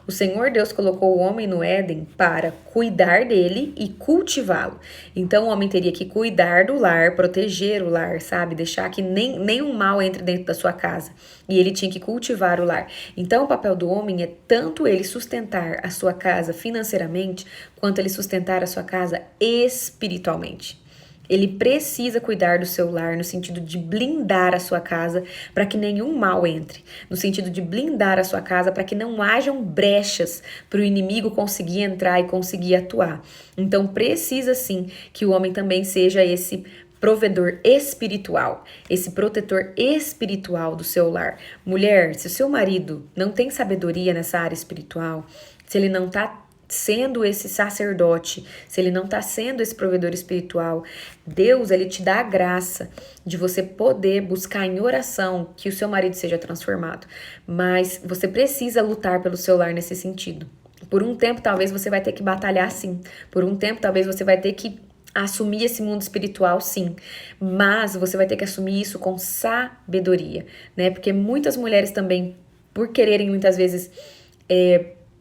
o Senhor Deus colocou o homem no Éden para cuidar dele e cultivá-lo. Então, o homem teria que cuidar do lar, proteger o lar, sabe? Deixar que nenhum mal entre dentro da sua casa. E ele tinha que cultivar o lar. Então, o papel do homem é tanto ele sustentar a sua casa financeiramente, quanto ele sustentar a sua casa espiritualmente. Ele precisa cuidar do seu lar no sentido de blindar a sua casa para que nenhum mal entre. No sentido de blindar a sua casa para que não hajam brechas para o inimigo conseguir entrar e conseguir atuar. Então precisa sim que o homem também seja esse provedor espiritual, esse protetor espiritual do seu lar. Mulher, se o seu marido não tem sabedoria nessa área espiritual, se ele não está sendo esse sacerdote, se ele não está sendo esse provedor espiritual, Deus, ele te dá a graça de você poder buscar em oração que o seu marido seja transformado. Mas você precisa lutar pelo seu lar nesse sentido. Por um tempo, talvez você vai ter que batalhar, sim. Por um tempo, talvez você vai ter que assumir esse mundo espiritual, sim. Mas você vai ter que assumir isso com sabedoria, né? Porque muitas mulheres também, por quererem muitas vezes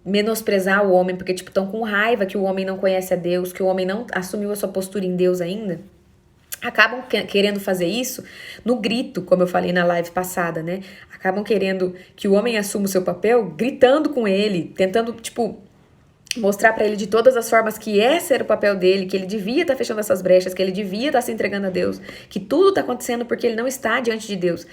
menosprezar o homem, porque, tipo, estão com raiva que o homem não conhece a Deus, que o homem não assumiu a sua postura em Deus ainda, acabam querendo fazer isso no grito, como eu falei na live passada, né? Acabam querendo que o homem assuma o seu papel, gritando com ele, tentando, tipo, mostrar pra ele de todas as formas que é ser o papel dele, que ele devia estar fechando essas brechas, que ele devia estar se entregando a Deus, que tudo tá acontecendo porque ele não está diante de Deus.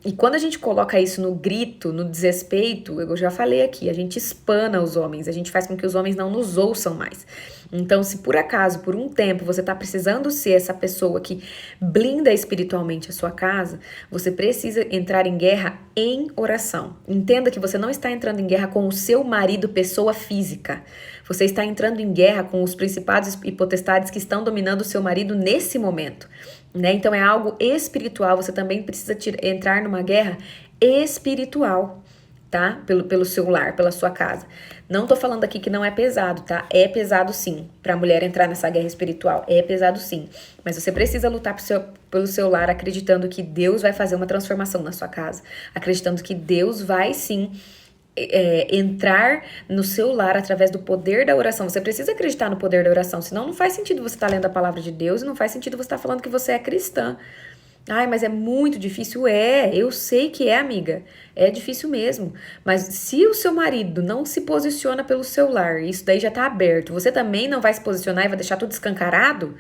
E quando a gente coloca isso no grito, no desrespeito, eu já falei aqui, a gente espana os homens, a gente faz com que os homens não nos ouçam mais. Então, se por acaso, por um tempo, você tá precisando ser essa pessoa que blinda espiritualmente a sua casa, você precisa entrar em guerra em oração. Entenda que você não está entrando em guerra com o seu marido, pessoa física. Você está entrando em guerra com os principados e potestades que estão dominando o seu marido nesse momento. Né? Então é algo espiritual, você também precisa entrar numa guerra espiritual, tá? Pelo seu lar, pela sua casa. Não tô falando aqui que não é pesado, tá? É pesado sim, pra mulher entrar nessa guerra espiritual, é pesado sim. Mas você precisa lutar pelo seu lar, acreditando que Deus vai fazer uma transformação na sua casa, acreditando que Deus vai sim entrar no seu lar através do poder da oração. Você precisa acreditar no poder da oração, senão não faz sentido você estar lendo a palavra de Deus e não faz sentido você estar falando que você é cristã. Ai, mas é muito difícil. Eu sei que é, amiga. É difícil mesmo. Mas se o seu marido não se posiciona pelo seu lar, isso daí já tá aberto, você também não vai se posicionar e vai deixar tudo escancarado,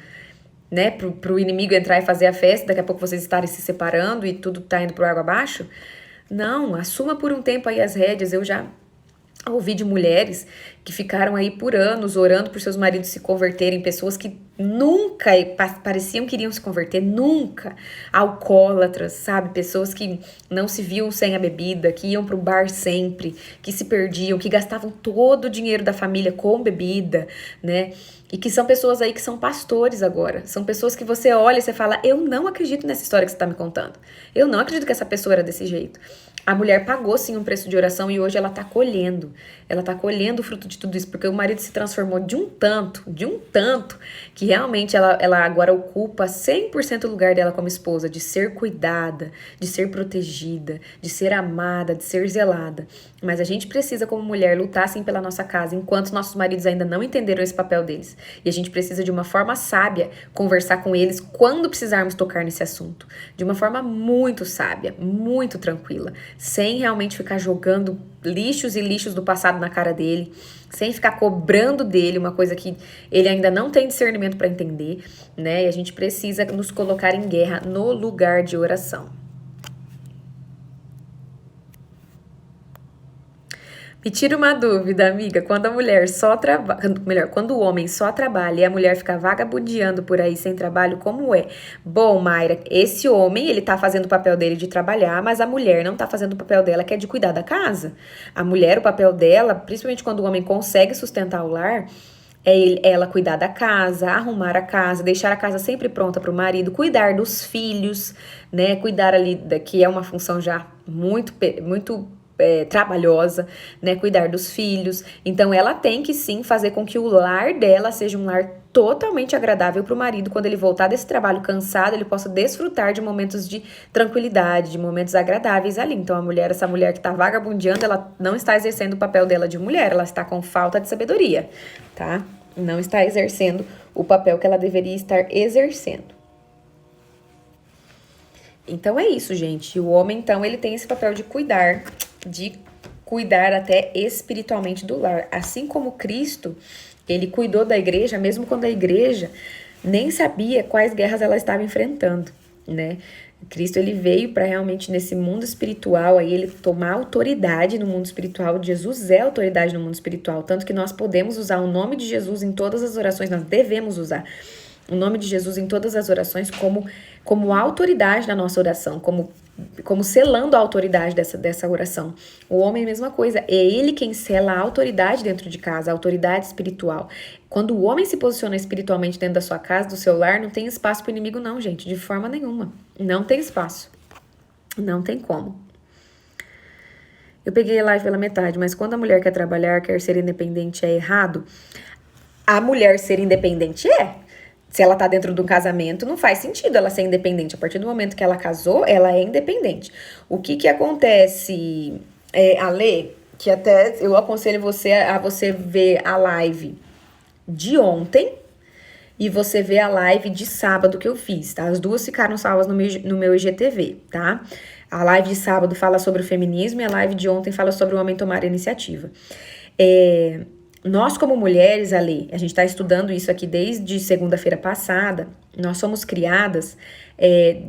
né? Pro inimigo entrar e fazer a festa, daqui a pouco vocês estarem se separando e tudo tá indo pro água abaixo. Não, assuma por um tempo aí as rédeas. Eu já ouvi de mulheres que ficaram aí por anos orando por seus maridos se converterem, pessoas que nunca pareciam que iriam se converter, nunca, alcoólatras, sabe? Pessoas que não se viam sem a bebida, que iam pro bar sempre, que se perdiam, que gastavam todo o dinheiro da família com bebida, né? E que são pessoas aí que são pastores agora. São pessoas que você olha e você fala, eu não acredito nessa história que você está me contando. Eu não acredito que essa pessoa era desse jeito. A mulher pagou sim um preço de oração e hoje ela tá colhendo. Ela tá colhendo o fruto de tudo isso, porque o marido se transformou de um tanto, que realmente ela agora ocupa 100% o lugar dela como esposa, de ser cuidada, de ser protegida, de ser amada, de ser zelada. Mas a gente precisa, como mulher, lutar sim pela nossa casa, enquanto nossos maridos ainda não entenderam esse papel deles. E a gente precisa, de uma forma sábia, conversar com eles quando precisarmos tocar nesse assunto. De uma forma muito sábia, muito tranquila, sem realmente ficar jogando lixos e lixos do passado na cara dele, sem ficar cobrando dele uma coisa que ele ainda não tem discernimento para entender, né? E a gente precisa nos colocar em guerra no lugar de oração. Me tira uma dúvida, amiga. Quando a mulher só trabalha, melhor, quando o homem só trabalha e a mulher fica vagabundeando por aí sem trabalho, como é? Bom, Mayra, esse homem, ele tá fazendo o papel dele de trabalhar, mas a mulher não tá fazendo o papel dela, que é de cuidar da casa. A mulher, o papel dela, principalmente quando o homem consegue sustentar o lar, ela cuidar da casa, arrumar a casa, deixar a casa sempre pronta para o marido, cuidar dos filhos, né? Cuidar ali, que é uma função já muito trabalhosa, né? Cuidar dos filhos. Então, ela tem que sim fazer com que o lar dela seja um lar totalmente agradável para o marido. Quando ele voltar desse trabalho cansado, ele possa desfrutar de momentos de tranquilidade, de momentos agradáveis ali. Então, essa mulher que está vagabundeando, ela não está exercendo o papel dela de mulher, ela está com falta de sabedoria, tá? Não está exercendo o papel que ela deveria estar exercendo. Então é isso, gente. O homem, então, ele tem esse papel de cuidar até espiritualmente do lar. Assim como Cristo, ele cuidou da igreja, mesmo quando a igreja nem sabia quais guerras ela estava enfrentando, né? Cristo, ele veio para realmente nesse mundo espiritual, aí ele tomar autoridade no mundo espiritual. Jesus é autoridade no mundo espiritual, tanto que nós podemos usar o nome de Jesus em todas as orações, nós devemos usar o nome de Jesus em todas as orações como autoridade na nossa oração, como selando a autoridade dessa oração. O homem é a mesma coisa, é ele quem sela a autoridade dentro de casa, a autoridade espiritual. Quando o homem se posiciona espiritualmente dentro da sua casa, do seu lar, não tem espaço para o inimigo não, gente, de forma nenhuma. Não tem espaço. Não tem como. Eu peguei a live pela metade, mas quando a mulher quer trabalhar, quer ser independente, é errado? A mulher ser independente é. Se ela tá dentro de um casamento, não faz sentido ela ser independente. A partir do momento que ela casou, ela é independente. O que acontece, Ale, que até eu aconselho você a você ver a live de ontem e você ver a live de sábado que eu fiz, tá? As duas ficaram salvas no meu IGTV, tá? A live de sábado fala sobre o feminismo e a live de ontem fala sobre o homem tomar a iniciativa. Nós, como mulheres, Ale, a gente está estudando isso aqui desde segunda-feira passada, nós somos criadas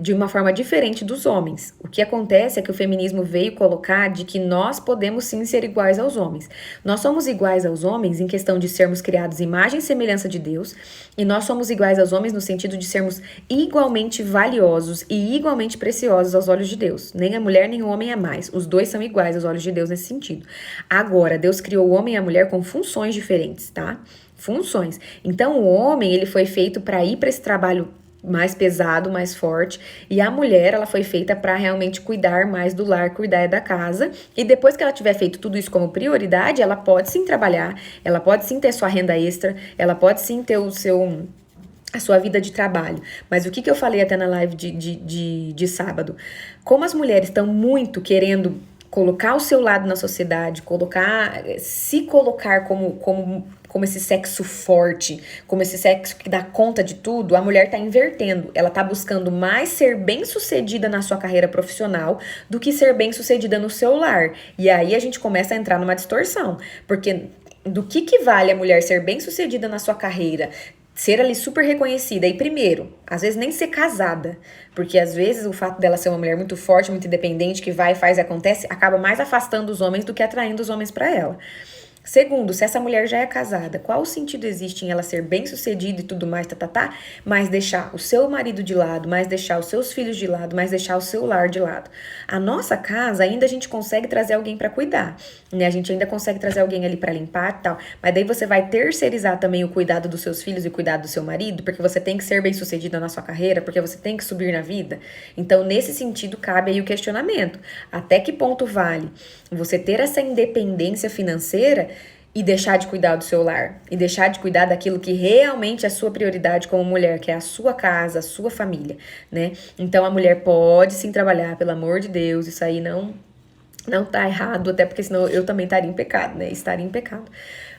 de uma forma diferente dos homens. O que acontece é que o feminismo veio colocar de que nós podemos sim ser iguais aos homens. Nós somos iguais aos homens em questão de sermos criados imagem e semelhança de Deus, e nós somos iguais aos homens no sentido de sermos igualmente valiosos e igualmente preciosos aos olhos de Deus. Nem a mulher nem o homem é mais. Os dois são iguais aos olhos de Deus nesse sentido. Agora, Deus criou o homem e a mulher com funções diferentes, tá? Funções. Então, o homem, ele foi feito para ir para esse trabalho mais pesado, mais forte, e a mulher, ela foi feita para realmente cuidar mais do lar, cuidar da casa, e depois que ela tiver feito tudo isso como prioridade, ela pode sim trabalhar, ela pode sim ter sua renda extra, ela pode sim ter a sua vida de trabalho. Mas o que eu falei até na live de sábado? Como as mulheres estão muito querendo colocar o seu lado na sociedade, se colocar como esse sexo forte, como esse sexo que dá conta de tudo, a mulher tá invertendo. Ela tá buscando mais ser bem-sucedida na sua carreira profissional do que ser bem-sucedida no seu lar. E aí a gente começa a entrar numa distorção, porque do que vale a mulher ser bem-sucedida na sua carreira, ser ali super reconhecida e primeiro, às vezes nem ser casada, porque às vezes o fato dela ser uma mulher muito forte, muito independente, que vai, faz e acontece, acaba mais afastando os homens do que atraindo os homens para ela. Segundo, se essa mulher já é casada, qual sentido existe em ela ser bem-sucedida e tudo mais, mas deixar o seu marido de lado, mas deixar os seus filhos de lado, mas deixar o seu lar de lado? A nossa casa, ainda a gente consegue trazer alguém para cuidar, né? A gente ainda consegue trazer alguém ali para limpar e tal, mas daí você vai terceirizar também o cuidado dos seus filhos e o cuidado do seu marido, porque você tem que ser bem-sucedida na sua carreira, porque você tem que subir na vida. Então, nesse sentido, cabe aí o questionamento. Até que ponto vale você ter essa independência financeira e deixar de cuidar do seu lar, e deixar de cuidar daquilo que realmente é a sua prioridade como mulher, que é a sua casa, a sua família, né? Então a mulher pode sim trabalhar, pelo amor de Deus, isso aí não tá errado, até porque senão eu também estaria em pecado, né? Estaria em pecado.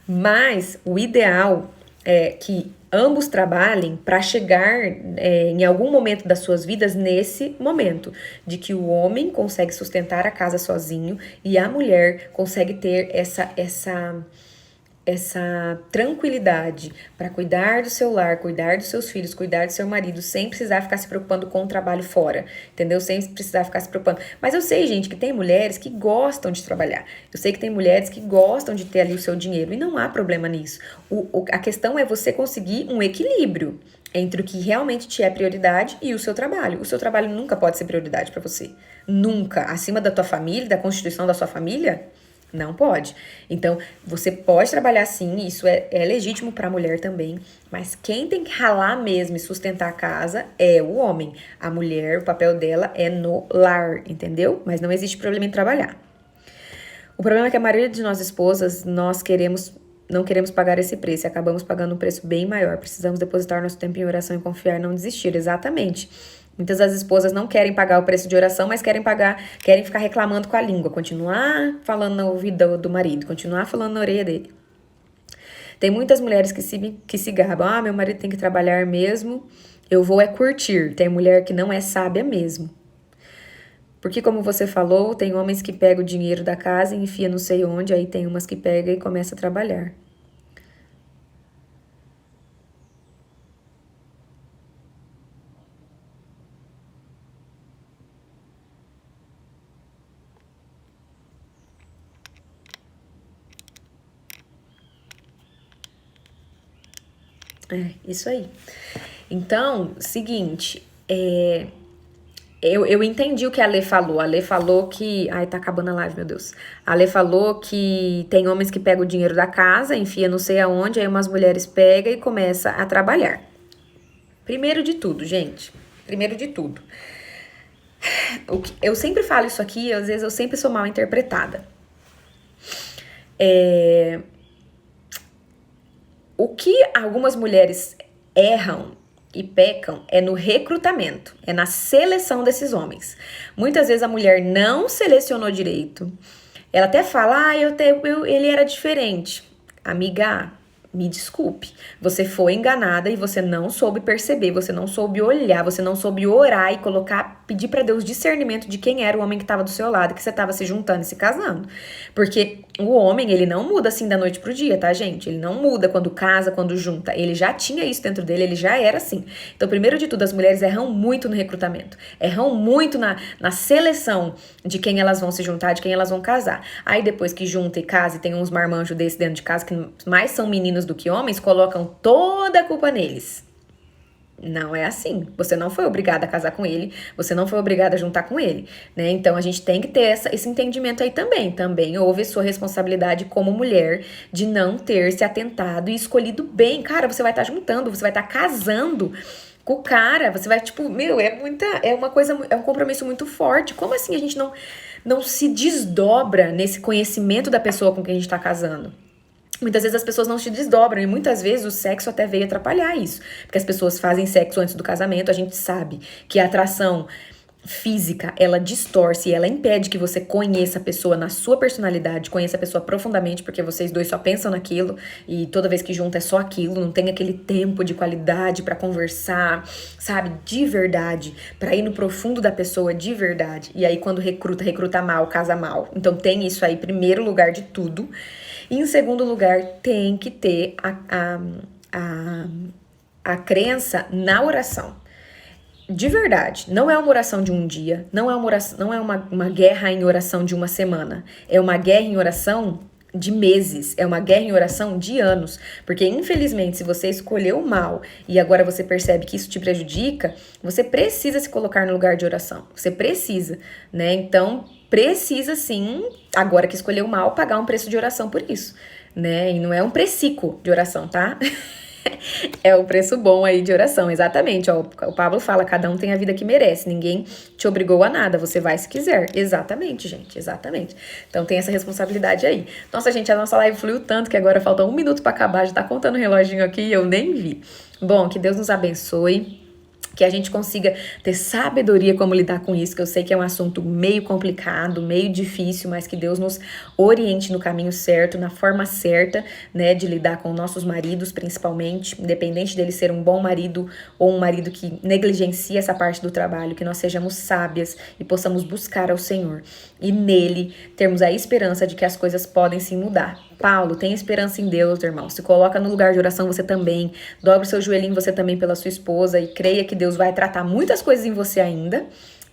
Mas o ideal é que ambos trabalhem para chegar em algum momento das suas vidas nesse momento, de que o homem consegue sustentar a casa sozinho e a mulher consegue ter essa tranquilidade para cuidar do seu lar, cuidar dos seus filhos, cuidar do seu marido, sem precisar ficar se preocupando com o trabalho fora, entendeu? Sem precisar ficar se preocupando. Mas eu sei, gente, que tem mulheres que gostam de trabalhar. Eu sei que tem mulheres que gostam de ter ali o seu dinheiro e não há problema nisso. A questão é você conseguir um equilíbrio entre o que realmente te é prioridade e o seu trabalho. O seu trabalho nunca pode ser prioridade para você. Nunca. Acima da tua família, da constituição da sua família, não pode. Então, você pode trabalhar sim, isso é legítimo para a mulher também, mas quem tem que ralar mesmo e sustentar a casa é o homem. A mulher, o papel dela é no lar, entendeu? Mas não existe problema em trabalhar. O problema é que a maioria de nós esposas, não queremos pagar esse preço e acabamos pagando um preço bem maior. Precisamos depositar nosso tempo em oração e confiar e não desistir. Exatamente. Muitas das esposas não querem pagar o preço de oração, mas querem ficar reclamando com a língua, continuar falando no ouvido do marido, continuar falando na orelha dele. Tem muitas mulheres que se gabam, meu marido tem que trabalhar mesmo, eu vou curtir. Tem mulher que não é sábia mesmo. Porque, como você falou, tem homens que pegam o dinheiro da casa e enfia não sei onde, aí tem umas que pegam e começam a trabalhar. Isso aí. Então, seguinte, eu entendi o que a Lê falou. A Lê falou que... Ai, tá acabando a live, meu Deus. A Lê falou que tem homens que pegam o dinheiro da casa, enfia não sei aonde, aí umas mulheres pegam e começam a trabalhar. Primeiro de tudo, gente. Primeiro de tudo. Eu sempre falo isso aqui, às vezes eu sempre sou mal interpretada. O que algumas mulheres erram e pecam é no recrutamento, é na seleção desses homens. Muitas vezes a mulher não selecionou direito. Ela até fala, ele era diferente. Amiga, me desculpe, você foi enganada e você não soube perceber, você não soube olhar, você não soube orar e pedir pra Deus discernimento de quem era o homem que tava do seu lado, que você tava se juntando e se casando. Porque o homem, ele não muda assim da noite pro dia, tá, gente? Ele não muda quando casa, quando junta. Ele já tinha isso dentro dele, ele já era assim. Então, primeiro de tudo, as mulheres erram muito no recrutamento, erram muito na seleção de quem elas vão se juntar, de quem elas vão casar. Aí depois que junta e casa e tem uns marmanjos desse dentro de casa que mais são meninos do que homens, colocam toda a culpa neles. Não é assim. Você não foi obrigada a casar com ele, você não foi obrigada a juntar com ele, né? Então a gente tem que ter esse entendimento aí também. Também houve sua responsabilidade como mulher de não ter se atentado e escolhido bem. Cara, você vai estar juntando, você vai estar casando com o cara, você vai, é um compromisso muito forte. Como assim a gente não se desdobra nesse conhecimento da pessoa com quem a gente tá casando? Muitas vezes as pessoas não se desdobram e muitas vezes o sexo até veio atrapalhar isso. Porque as pessoas fazem sexo antes do casamento, a gente sabe que a atração física, ela distorce e ela impede que você conheça a pessoa na sua personalidade, conheça a pessoa profundamente, porque vocês dois só pensam naquilo e toda vez que junta é só aquilo, não tem aquele tempo de qualidade pra conversar, sabe, de verdade, pra ir no profundo da pessoa de verdade. E aí quando recruta mal, casa mal. Então tem isso aí, primeiro lugar de tudo. E em segundo lugar, tem que ter a crença na oração. De verdade, não é uma oração de um dia, não é uma guerra em oração de uma semana. É uma guerra em oração de meses, é uma guerra em oração de anos. Porque, infelizmente, se você escolheu mal e agora você percebe que isso te prejudica, você precisa se colocar no lugar de oração. Você precisa, né? Então, precisa sim, agora que escolheu mal, pagar um preço de oração por isso, né? E não é um precico de oração, tá? É o preço bom aí de oração, exatamente. Ó, o Pablo fala, cada um tem a vida que merece, ninguém te obrigou a nada, você vai se quiser. Exatamente, gente, exatamente. Então tem essa responsabilidade aí. Nossa, gente, a nossa live fluiu tanto que agora falta 1 minuto pra acabar, já tá contando o reloginho aqui e eu nem vi. Bom, que Deus nos abençoe. Que a gente consiga ter sabedoria como lidar com isso, que eu sei que é um assunto meio complicado, meio difícil, mas que Deus nos oriente no caminho certo, na forma certa, né, de lidar com nossos maridos, principalmente, independente dele ser um bom marido ou um marido que negligencia essa parte do trabalho, que nós sejamos sábias e possamos buscar ao Senhor e nele termos a esperança de que as coisas podem se mudar. Paulo, tem esperança em Deus, irmão. Se coloca no lugar de oração você também. Dobre o seu joelhinho você também pela sua esposa e creia que Deus vai tratar muitas coisas em você ainda,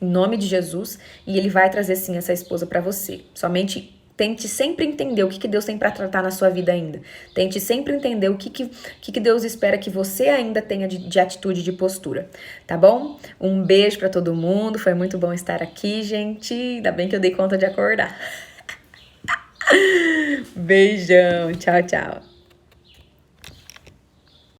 em nome de Jesus, e Ele vai trazer sim essa esposa para você. Somente tente sempre entender o que Deus tem para tratar na sua vida ainda. Tente sempre entender o que Deus espera que você ainda tenha de atitude, de postura. Tá bom? Um beijo para todo mundo. Foi muito bom estar aqui, gente. Ainda bem que eu dei conta de acordar. Beijão. Tchau, tchau.